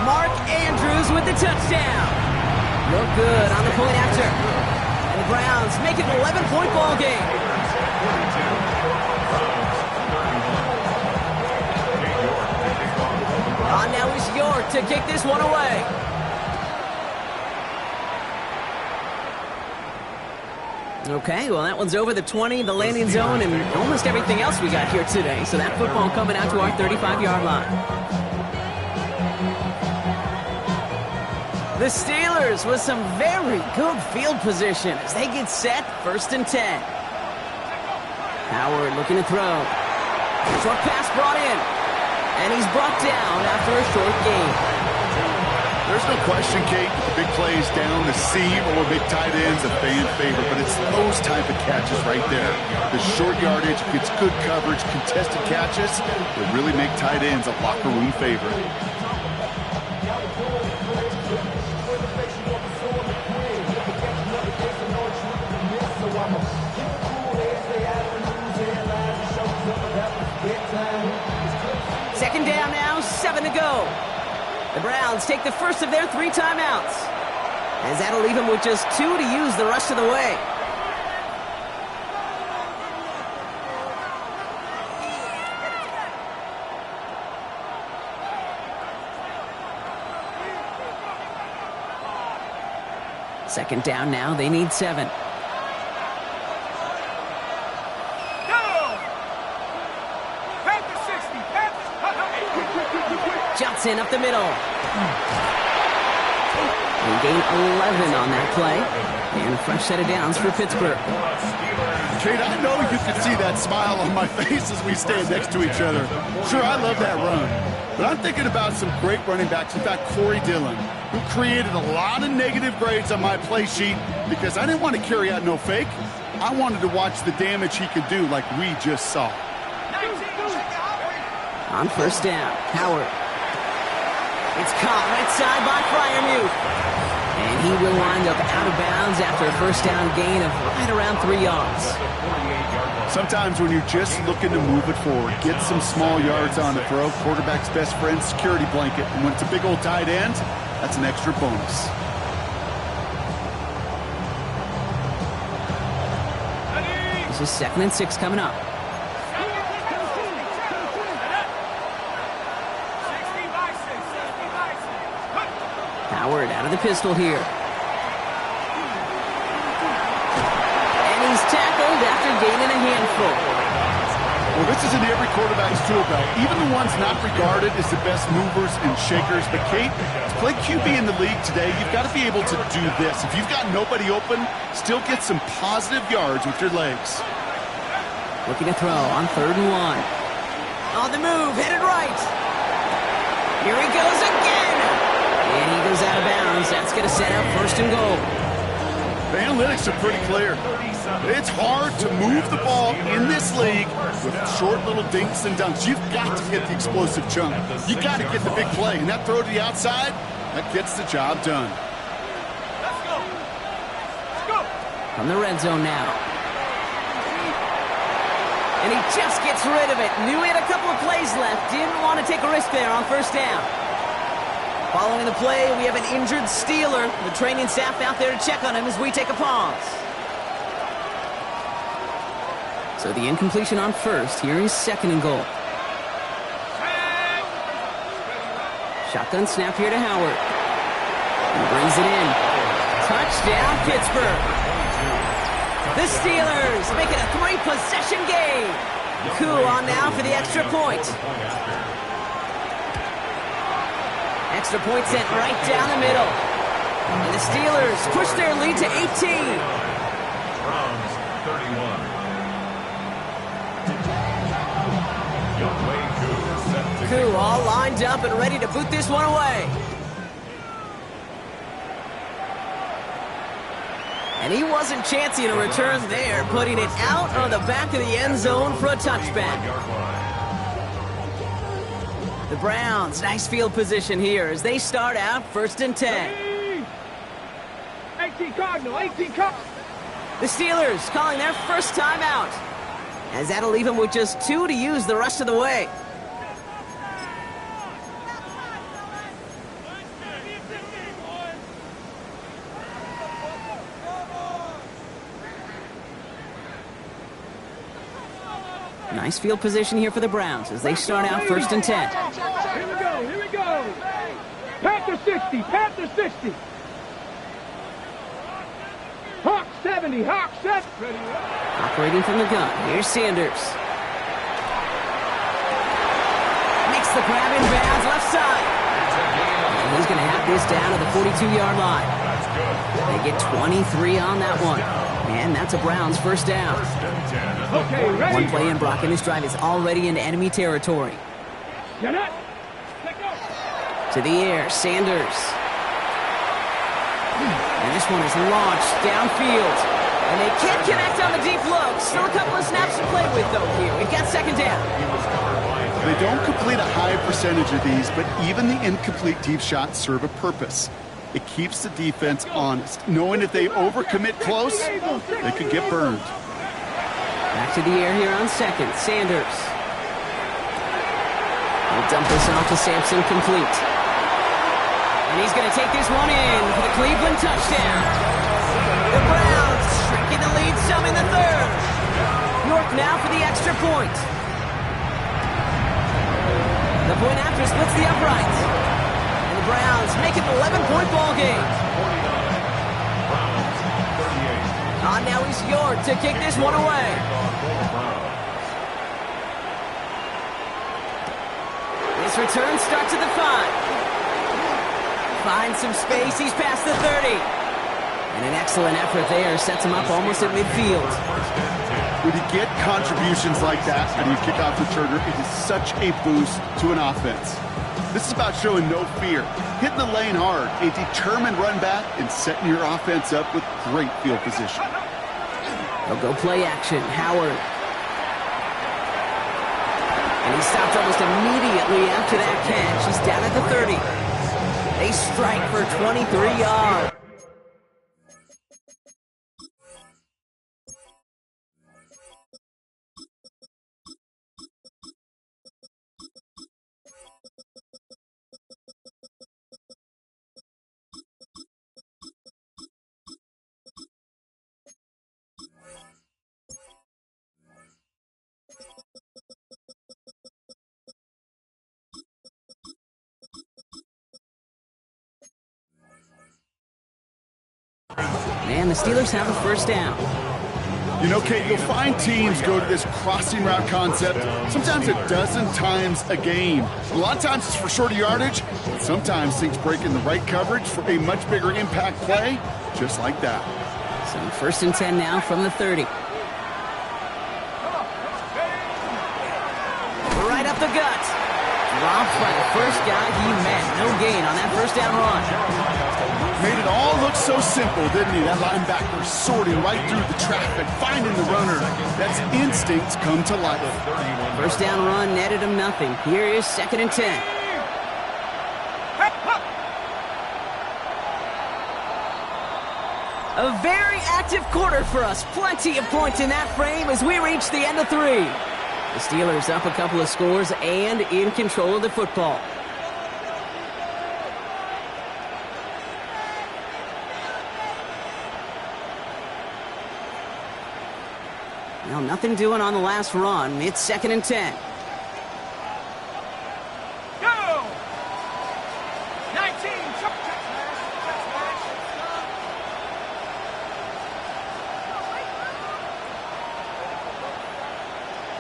[SPEAKER 8] Mark Andrews with the touchdown. Look good on the point after. And the Browns make it an 11-point ball game. On now is York to kick this one away. Okay, well, that one's over the 20, the landing zone, and almost everything else we got here today. So that football coming out to our 35-yard line. The Steelers with some very good field position as they get set, 1st and 10. Howard looking to throw. Short pass brought in, and he's brought down after a short gain.
[SPEAKER 10] There's no question, Kate, the big plays down the seam or big tight ends a fan favorite, but it's those type of catches right there. The short yardage gets good coverage, contested catches that really make tight ends a locker room favorite.
[SPEAKER 8] Second down now, 7 to go. The Browns take the first of their 3 timeouts, as that'll leave them with just 2 to use the rest of the way. Second down now, they need 7. Johnson up the middle. And gain 11 on that play. And a fresh set of downs for Pittsburgh.
[SPEAKER 10] Kate, I know you can see that smile on my face as we stand next to each other. Sure, I love that run. But I'm thinking about some great running backs. In fact, Corey Dillon, who created a lot of negative grades on my play sheet because I didn't want to carry out no fake. I wanted to watch the damage he could do like we just saw.
[SPEAKER 8] On first down, Howard. It's caught right side by Freiermuth. And he will wind up out of bounds after a first down gain of right around 3 yards.
[SPEAKER 10] Sometimes when you're just looking to move it forward, get some small yards on the throw, quarterback's best friend, security blanket. And when it's a big old tight end, that's an extra bonus.
[SPEAKER 8] This is 2nd and 6 coming up. Howard out of the pistol here. And he's tackled after gaining a handful.
[SPEAKER 10] Well, this is in every quarterback's tool belt, even the ones not regarded as the best movers and shakers. But, Kate, to play QB in the league today, you've got to be able to do this. If you've got nobody open, still get some positive yards with your legs.
[SPEAKER 8] Looking to throw on 3rd and 1. On the move, headed right. Here he goes again. And he goes out of bounds. That's going to set up 1st and goal.
[SPEAKER 10] The analytics are pretty clear. It's hard to move the ball in this league with short little dinks and dunks. You've got to get the explosive chunk. You've got to get the big play. And that throw to the outside, that gets the job done.
[SPEAKER 11] Let's go. Let's go.
[SPEAKER 8] From the red zone now. And he just gets rid of it. Knew he had a couple of plays left. Didn't want to take a risk there on first down. Following the play, we have an injured Steeler. The training staff out there to check on him as we take a pause. So the incompletion on first. Here is 2nd and goal. Shotgun snap here to Howard. He brings it in. Touchdown, Pittsburgh. The Steelers make it a 3-possession game. Koo on now for the extra point. Extra point sent right down the middle. And the Steelers push their lead to 18.
[SPEAKER 9] Browns 31. Youngway Koo set to
[SPEAKER 8] Koo all lined up and ready to boot this one away. And he wasn't chancing a return there, putting it out on the back of the end zone for a touchback. The Browns, nice field position here as they start out 1st and 10.
[SPEAKER 11] 18 Cardinal, 18 Cardinal.
[SPEAKER 8] The Steelers calling their first time out, as that'll leave them with just 2 to use the rest of the way. Nice field position here for the Browns as they start out 1st and 10.
[SPEAKER 11] Here we go, here we go. Panther 60, Panther 60. Hawk 70, Hawk 70.
[SPEAKER 8] Operating from the gun, here's Sanders. Makes the grab in bounds, left side. And he's going to have this down to the 42-yard line. They get 23 on that one. And that's a Browns first down.
[SPEAKER 11] Okay, ready.
[SPEAKER 8] One play in, Brock, and this drive is already into enemy territory.
[SPEAKER 11] Get up.
[SPEAKER 8] To the air, Sanders. And this one is launched downfield. And they can't connect on the deep look. Still a couple of snaps to play with, though, here. We've got 2nd down.
[SPEAKER 10] They don't complete a high percentage of these, but even the incomplete deep shots serve a purpose. It keeps the defense honest, knowing if they overcommit close, they could get burned.
[SPEAKER 8] Back to the air here on 2nd, Sanders. He'll dump this off to Sampson, complete. And he's going to take this one in for the Cleveland touchdown. The Browns shrinking the lead some in the 3rd. York now for the extra point. The point after splits the uprights. And the Browns make it an 11-point ball game. On now is York to kick this one away. This return starts at the 5. Finds some space, he's past the 30. And an excellent effort there sets him up almost at midfield.
[SPEAKER 10] When you get contributions like that and you kick off the trigger, it is such a boost to an offense. This is about showing no fear, hitting the lane hard, a determined run back, and setting your offense up with great field position.
[SPEAKER 8] They'll go play action, Howard. And he stopped almost immediately after that catch. He's down at the 30. They strike for 23 yards. And the Steelers have a first down.
[SPEAKER 10] You know, Kate, you'll find teams go to this crossing route concept sometimes 12 times a game. A lot of times it's for shorter yardage, but sometimes things break in the right coverage for a much bigger impact play, just like that.
[SPEAKER 8] So 1st and 10 now from the 30. Right up the gut. Dropped by the first guy he met. No gain on that first down run.
[SPEAKER 10] Made it all look so simple, didn't he? That linebacker sorting right through the traffic, finding the runner. That's instincts come to life.
[SPEAKER 8] First down run netted him nothing. Here is 2nd and 10. A very active quarter for us. Plenty of points in that frame as we reach the end of 3. The Steelers up a couple of scores and in control of the football. Well, nothing doing on the last run. It's 2nd and 10.
[SPEAKER 11] Go! 19.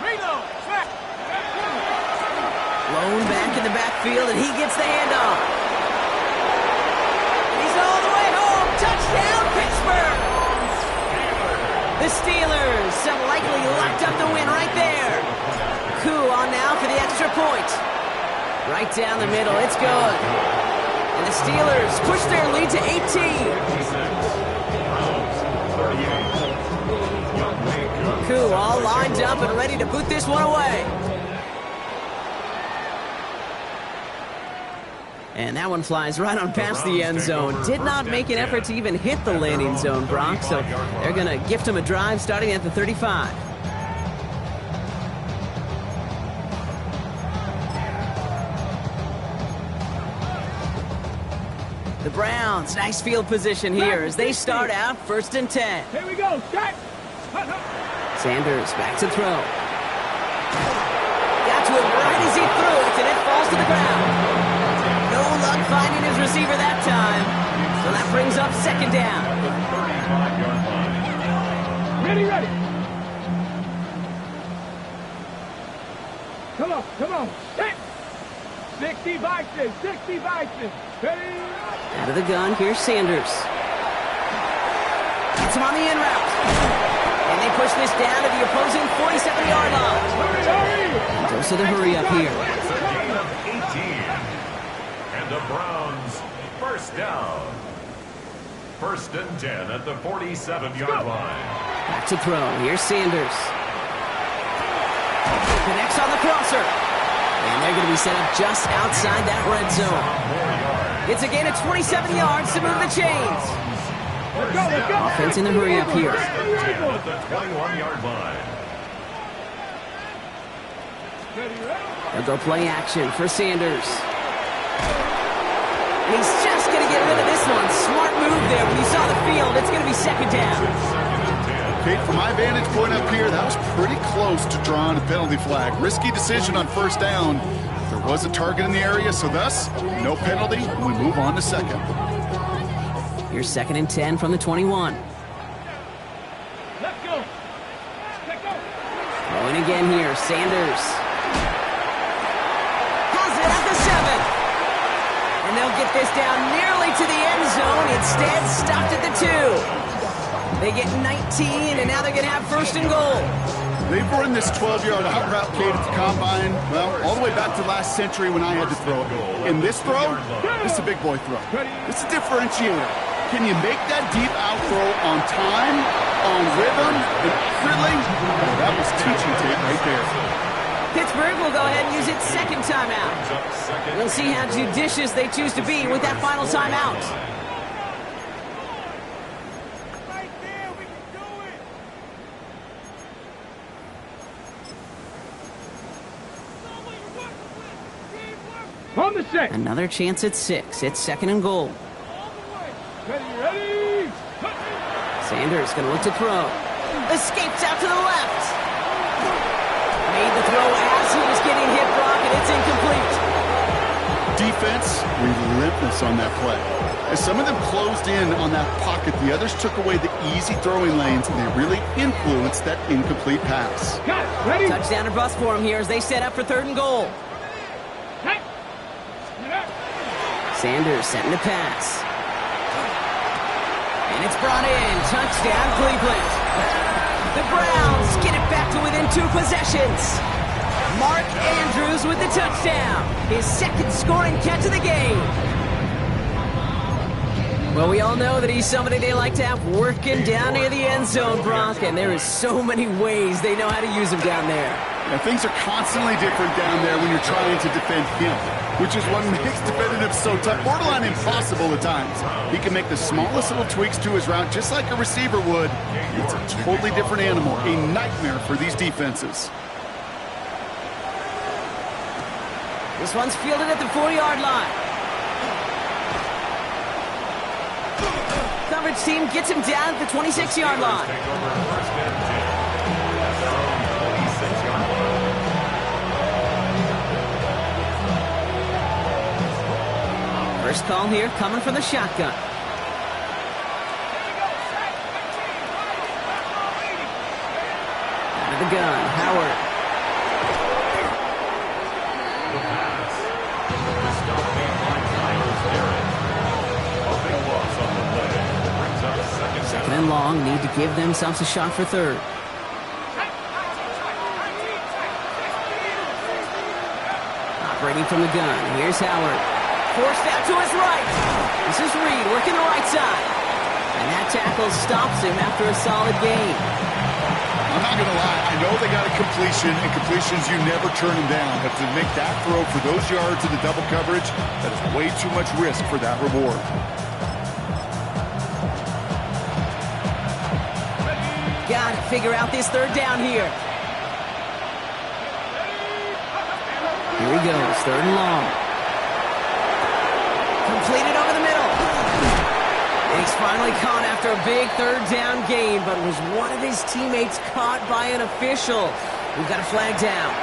[SPEAKER 11] Reno,
[SPEAKER 8] in the backfield, and he gets the handoff. He's all the way home. Touchdown, Pittsburgh! The Steelers have likely locked up the win right there. Koo on now for the extra point. Right down the middle. It's good. And the Steelers push their lead to 18. Koo all lined up and ready to boot this one away. And that one flies right on past the end zone. Did not make an effort to even hit the landing zone, Brock. So they're going to gift him a drive starting at the 35. The Browns, nice field position here as they start out 1st and 10.
[SPEAKER 11] Here we go, set.
[SPEAKER 8] Sanders back to throw. Got to him right as he threw it, and it falls to the ground. No luck finding his receiver that time. So that brings up 2nd down.
[SPEAKER 11] Ready. Come on. Set. 60 Bison. Ready.
[SPEAKER 8] Out of the gun, here's Sanders. Gets him on the in route. And they push this down to the opposing 47-yard line.
[SPEAKER 11] Hurry.
[SPEAKER 8] Goes to the hurry up here.
[SPEAKER 9] It's a gain of 18. And the Browns, 1st down. 1st and 10 at the 47-yard line.
[SPEAKER 8] Back to throw. Here's Sanders. Connects on the crosser. And they're going to be set up just outside that red zone. It's a gain of 27 yards to move the chains.
[SPEAKER 11] Let's go.
[SPEAKER 8] Offense in the hurry up here.
[SPEAKER 9] At the 21-yard line.
[SPEAKER 8] They'll go play action for Sanders. And he's just going to get rid of this one. Smart move there when he saw the field. It's going to be 2nd down.
[SPEAKER 10] Kate, from my vantage point up here, that was pretty close to drawing a penalty flag. Risky decision on 1st down. There was a target in the area, so thus, no penalty. We move on to 2nd.
[SPEAKER 8] Here's 2nd and 10 from the 21.
[SPEAKER 11] Let's go.
[SPEAKER 8] Going again here, Sanders. Has it at the 7. And they'll get this down nearly to the end zone. Instead, stopped at the 2. They get 19, and now they're going to have 1st and goal.
[SPEAKER 10] They've run this 12-yard out route, Kate, at the combine, well, all the way back to last century when I had to throw it. In this throw, this is a big boy throw. It's a differentiator. Can you make that deep out throw on time, on rhythm, and accurately? That was teaching tape right there.
[SPEAKER 8] Pittsburgh will go ahead and use its 2nd timeout. We'll see how judicious they choose to be with that final timeout.
[SPEAKER 11] On the set.
[SPEAKER 8] Another chance at 6. It's 2nd and goal.
[SPEAKER 11] Ready.
[SPEAKER 8] Sanders going to look to throw. Escapes out to the left. Made the throw as he was getting hit, Brock, and it's incomplete.
[SPEAKER 10] Defense, relentless on that play. As some of them closed in on that pocket, the others took away the easy throwing lanes, and they really influenced that incomplete pass.
[SPEAKER 11] Ready.
[SPEAKER 8] Touchdown or bust for him here as they set up for 3rd and goal. Sanders setting to pass. And it's brought in. Touchdown, Cleveland. The Browns get it back to within 2 possessions. Mark Andrews with the touchdown. His 2nd scoring catch of the game. Well, we all know that he's somebody they like to have working down near the end zone, Brock, and there is so many ways they know how to use him down there.
[SPEAKER 10] Yeah, things are constantly different down there when you're trying to defend him, which is what makes defending him so tough, borderline impossible at times. He can make the smallest little tweaks to his route just like a receiver would. It's a totally different animal, a nightmare for these defenses.
[SPEAKER 8] This one's fielded at the 40-yard line. Coverage team gets him down at the 26-yard line. First call here coming from the shotgun. Out of the gun, Howard. long, need to give themselves a shot for third. Operating from the gun, here's Howard. Forced out to his right. This is Reed working the right side. And that tackle stops him after a solid gain.
[SPEAKER 10] I'm not going to lie, I know they got a completion, and completions, you never turn them down. But to make that throw for those yards in the double coverage, that is way too much risk for that reward.
[SPEAKER 8] Got to figure out this third down here. Here he goes, third and long. Completed over the middle. And he's finally caught after a big third down gain, but was one of his teammates caught by an official? We've got a flag down.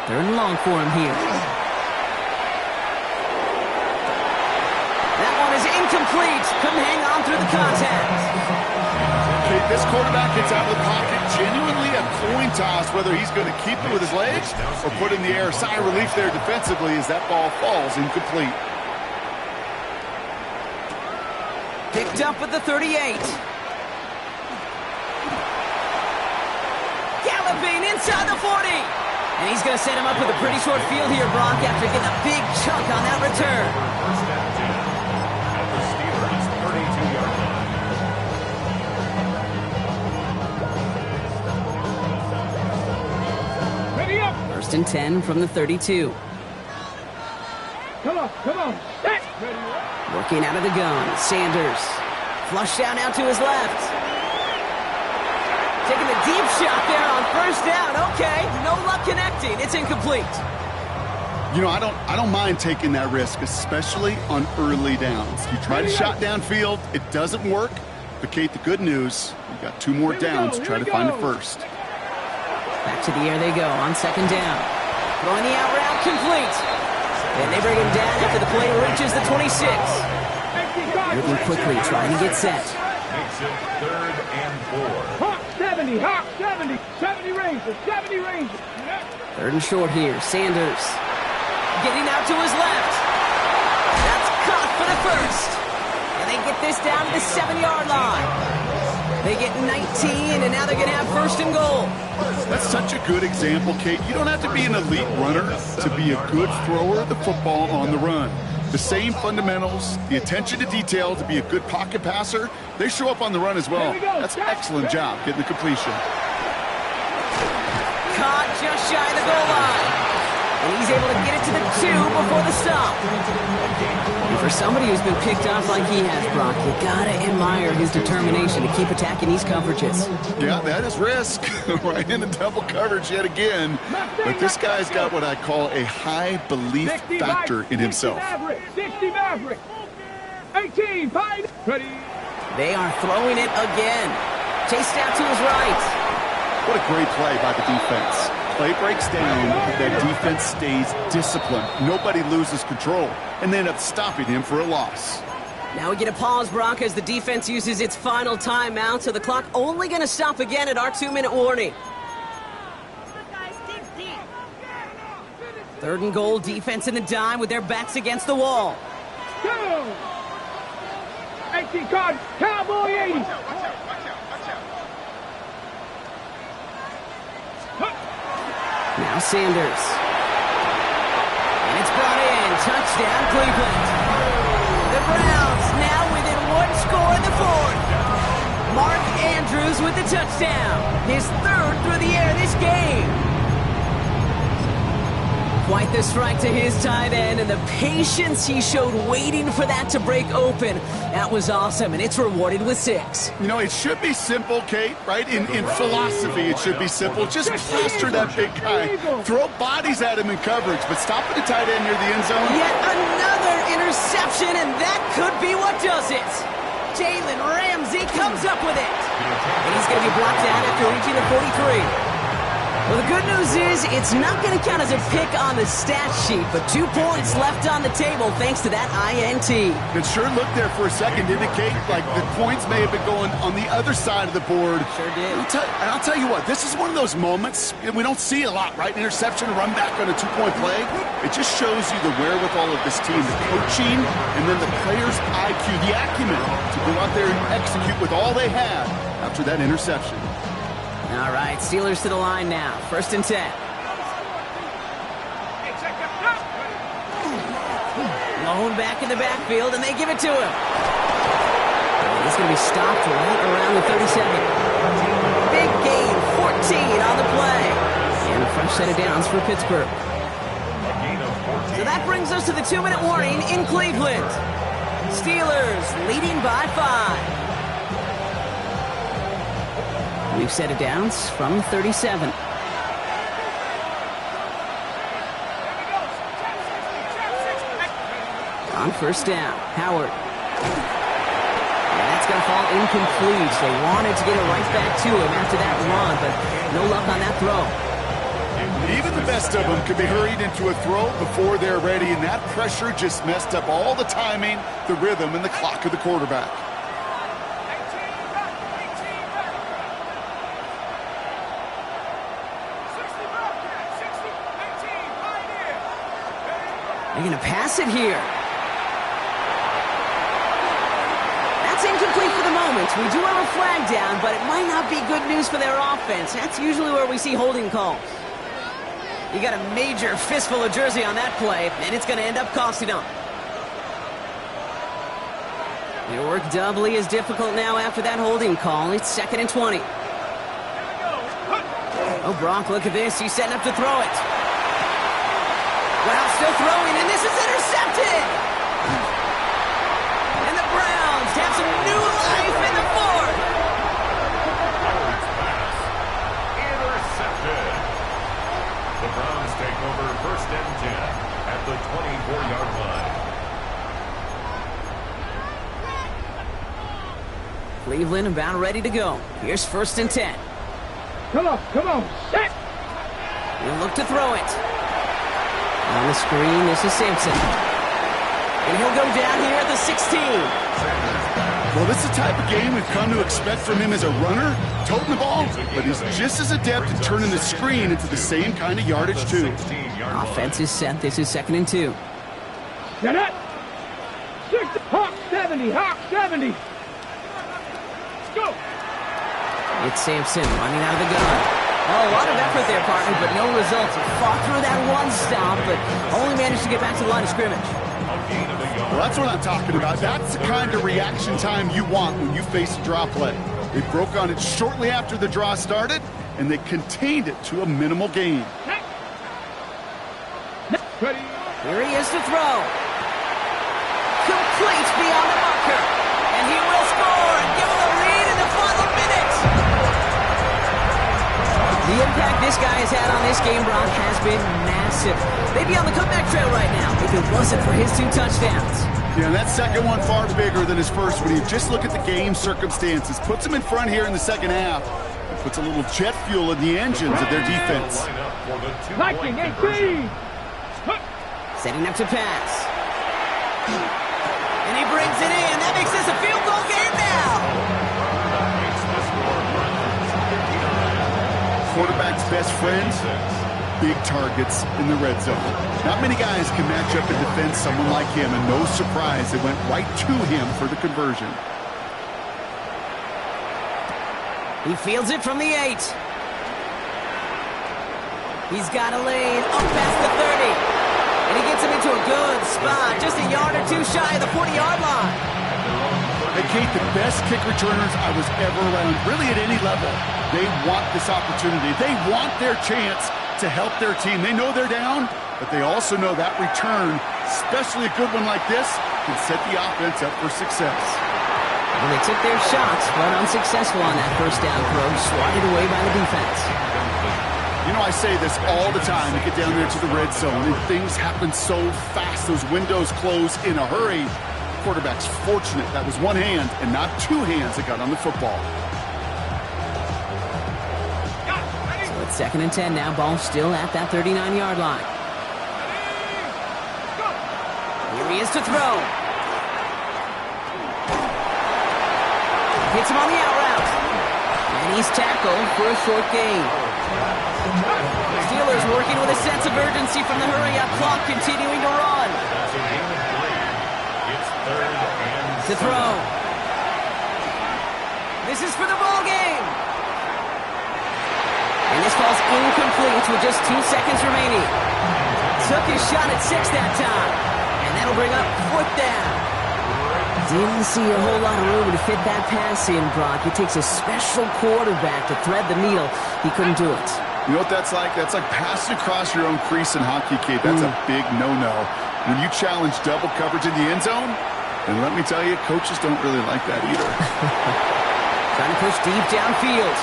[SPEAKER 8] Third and long for him here. That one is incomplete. Couldn't hang on through the contact.
[SPEAKER 10] Okay, this quarterback gets out of the pocket, genuinely a coin toss whether he's going to keep it with his legs or put it in the air. Sigh of relief there defensively as that ball falls incomplete.
[SPEAKER 8] Picked up at the 38. Galloping inside the 40. And he's going to set him up with a pretty short field here, Brock, after getting a big chunk on that return.
[SPEAKER 9] First and 10 at the Steelers' 32-yard line.
[SPEAKER 11] Ready up.
[SPEAKER 8] First and 10 from the 32.
[SPEAKER 11] Come on. Set. Ready.
[SPEAKER 8] Working out of the gun, Sanders. Flushed down out to his left. Taking a deep shot there on first down. Okay, no luck connecting. It's incomplete.
[SPEAKER 10] You know, I don't mind taking that risk, especially on early downs. You try to shot downfield, it doesn't work. But Kate, the good news, you got two more downs. Try to find it first.
[SPEAKER 8] Back to the air they go on second down. Throwing the out route complete. And they bring him down after the play reaches the 26. Moving quickly, trying to get set.
[SPEAKER 9] Makes it 3rd and 4.
[SPEAKER 11] Hawk 70, Hawk 70. 70 Rangers, 70 Rangers.
[SPEAKER 8] Third and short here, Sanders. Getting out to his left. That's caught for the first. And they get this down to the 7-yard line. They get 19, and now they're going to have first and goal.
[SPEAKER 10] That's such a good example, Kate. You don't have to be an elite runner to be a good thrower of the football on the run. The same fundamentals, the attention to detail to be a good pocket passer, they show up on the run as well. That's an excellent job getting the completion.
[SPEAKER 8] Caught just shy of the goal line. And he's able to get it to the 2 before the stop. And for somebody who's been picked off like he has, Brock, you gotta admire his determination to keep attacking these coverages.
[SPEAKER 10] Yeah, that is risk. Right in the double coverage yet again. But this guy's got what I call a high belief factor in himself.
[SPEAKER 11] 60 Maverick. 18, Pine. Ready.
[SPEAKER 8] They are throwing it again. Chased out to his right.
[SPEAKER 10] What a great play by the defense. Play breaks down, that defense stays disciplined. Nobody loses control, and they end up stopping him for a loss.
[SPEAKER 8] Now we get a pause, Brock, as the defense uses its final timeout, so the clock only going to stop again at our 2-minute warning. Third and goal, defense in the dime with their backs against the wall.
[SPEAKER 11] Go! 18 card, Cowboy 80.
[SPEAKER 8] Now Sanders. And it's brought in. Touchdown, Cleveland. The Browns now within 1 score in the 4th. Mark Andrews with the touchdown. His 3rd through the air this game. Quite the strike to his tight end, and the patience he showed waiting for that to break open. That was awesome, and it's rewarded with 6.
[SPEAKER 10] You know, it should be simple, Kate, right? In philosophy, it should be simple. Just plaster that big guy. Throw bodies at him in coverage, but stop at the tight end near the end zone.
[SPEAKER 8] Yet another interception, and that could be what does it. Jalen Ramsey comes up with it. And he's going to be blocked out after reaching the 43. Well, the good news is it's not going to count as a pick on the stat sheet, but 2 points left on the table thanks to that INT.
[SPEAKER 10] It sure looked there for a second, didn't it, Kate? Like the points may have been going on the other side of the board.
[SPEAKER 8] Sure did.
[SPEAKER 10] I'll tell you what, this is one of those moments, and we don't see a lot, right? Interception, run back on a 2-point play. It just shows you the wherewithal of this team, the coaching, and then the players' IQ, the acumen to go out there and execute with all they have after that interception.
[SPEAKER 8] All right, Steelers to the line now. 1st and 10. Lone back in the backfield, and they give it to him. He's going to be stopped right around the 37. Big gain, 14 on the play. And a fresh set of downs for Pittsburgh. So that brings us to the 2-minute warning in Cleveland. Steelers leading by 5. We've set it downs from 37. On 1st down, Howard. And that's going to fall incomplete. They wanted to get it right back to him after that run, but no luck on that throw.
[SPEAKER 10] Even the best of them could be hurried into a throw before they're ready, and that pressure just messed up all the timing, the rhythm, and the clock of the quarterback.
[SPEAKER 8] They're going to pass it here. That's incomplete for the moment. We do have a flag down, but it might not be good news for their offense. That's usually where we see holding calls. You got a major fistful of jersey on that play, and it's going to end up costing them. Their work doubly is difficult now after that holding call. It's 2nd and 20. Oh, Brock, look at this. He's setting up to throw it. Wow, still throwing, and this is intercepted! And the Browns have some new life in the 4th!
[SPEAKER 9] Intercepted. The Browns take over 1st and 10 at the 24-yard line.
[SPEAKER 8] Cleveland about ready to go. Here's 1st and 10.
[SPEAKER 11] Come on, set!
[SPEAKER 8] He'll look to throw it. On the screen, this is Sampson. And he'll go down here at the 16.
[SPEAKER 10] Well, this is the type of game we've come to expect from him as a runner, toting the ball, but he's just as adept in turning the screen into the same kind of yardage, too.
[SPEAKER 8] Offense is set. This is 2nd and 2.
[SPEAKER 11] Get it! Hawk 70, Hawk 70. Let's go!
[SPEAKER 8] It's Sampson running out of the gun. Oh, a lot of effort there, partner, but no results. He fought through that one stop, but only managed to get back to the line of scrimmage.
[SPEAKER 10] Well, that's what I'm talking about. That's the kind of reaction time you want when you face a draw play. They broke on it shortly after the draw started, and they contained it to a minimal gain.
[SPEAKER 8] Here he is to throw. Complete beyond the marker. And he will score and give him the lead in the final minutes. The impact this guy has had on this game, Brock, has been massive. They'd be on the comeback trail right now if it wasn't for his 2 touchdowns.
[SPEAKER 10] Yeah, that second one far bigger than his first one. You just look at the game circumstances. Puts them in front here in the second half. It puts a little jet fuel in the engines of their defense.
[SPEAKER 11] Viking 18!
[SPEAKER 8] Setting up to pass. And he brings it in. That makes this a field goal game now.
[SPEAKER 10] Quarterback's best friend, big targets in the red zone. Not many guys can match up and defend someone like him, and no surprise, it went right to him for the conversion.
[SPEAKER 8] He fields it from the 8. He's got a lane up past the 30. And he gets him into a good spot, just a yard or 2 shy of the 40-yard line.
[SPEAKER 10] Hey, Kate, the best kick returners I was ever around, really at any level. They want this opportunity. They want their chance to help their team. They know they're down, but they also know that return, especially a good one like this, can set the offense up for success.
[SPEAKER 8] Well, they took their shots, but unsuccessful on that first down throw, swatted away by the defense.
[SPEAKER 10] You know, I say this all the time. You get down there to the red zone, and things happen so fast. Those windows close in a hurry. Quarterback's fortunate that was one hand and not two hands that got on the football.
[SPEAKER 8] So it's 2nd and 10 now. Ball still at that 39-yard line. Here he is to throw. Hits him on the out route. And he's tackled for a short gain. Steelers working with a sense of urgency from the hurry-up clock, continuing to run. To throw. This is for the ball game. And this falls incomplete with just 2 seconds remaining. Took his shot at 6 that time. And that'll bring up 4th down. Didn't see a whole lot of room to fit that pass in, Brock. It takes a special quarterback to thread the needle. He couldn't do it.
[SPEAKER 10] You know what that's like? That's like passing across your own crease in hockey, Kate. That's a big no-no. When you challenge double coverage in the end zone, and let me tell you, coaches don't really like that either.
[SPEAKER 8] Trying to push deep downfield.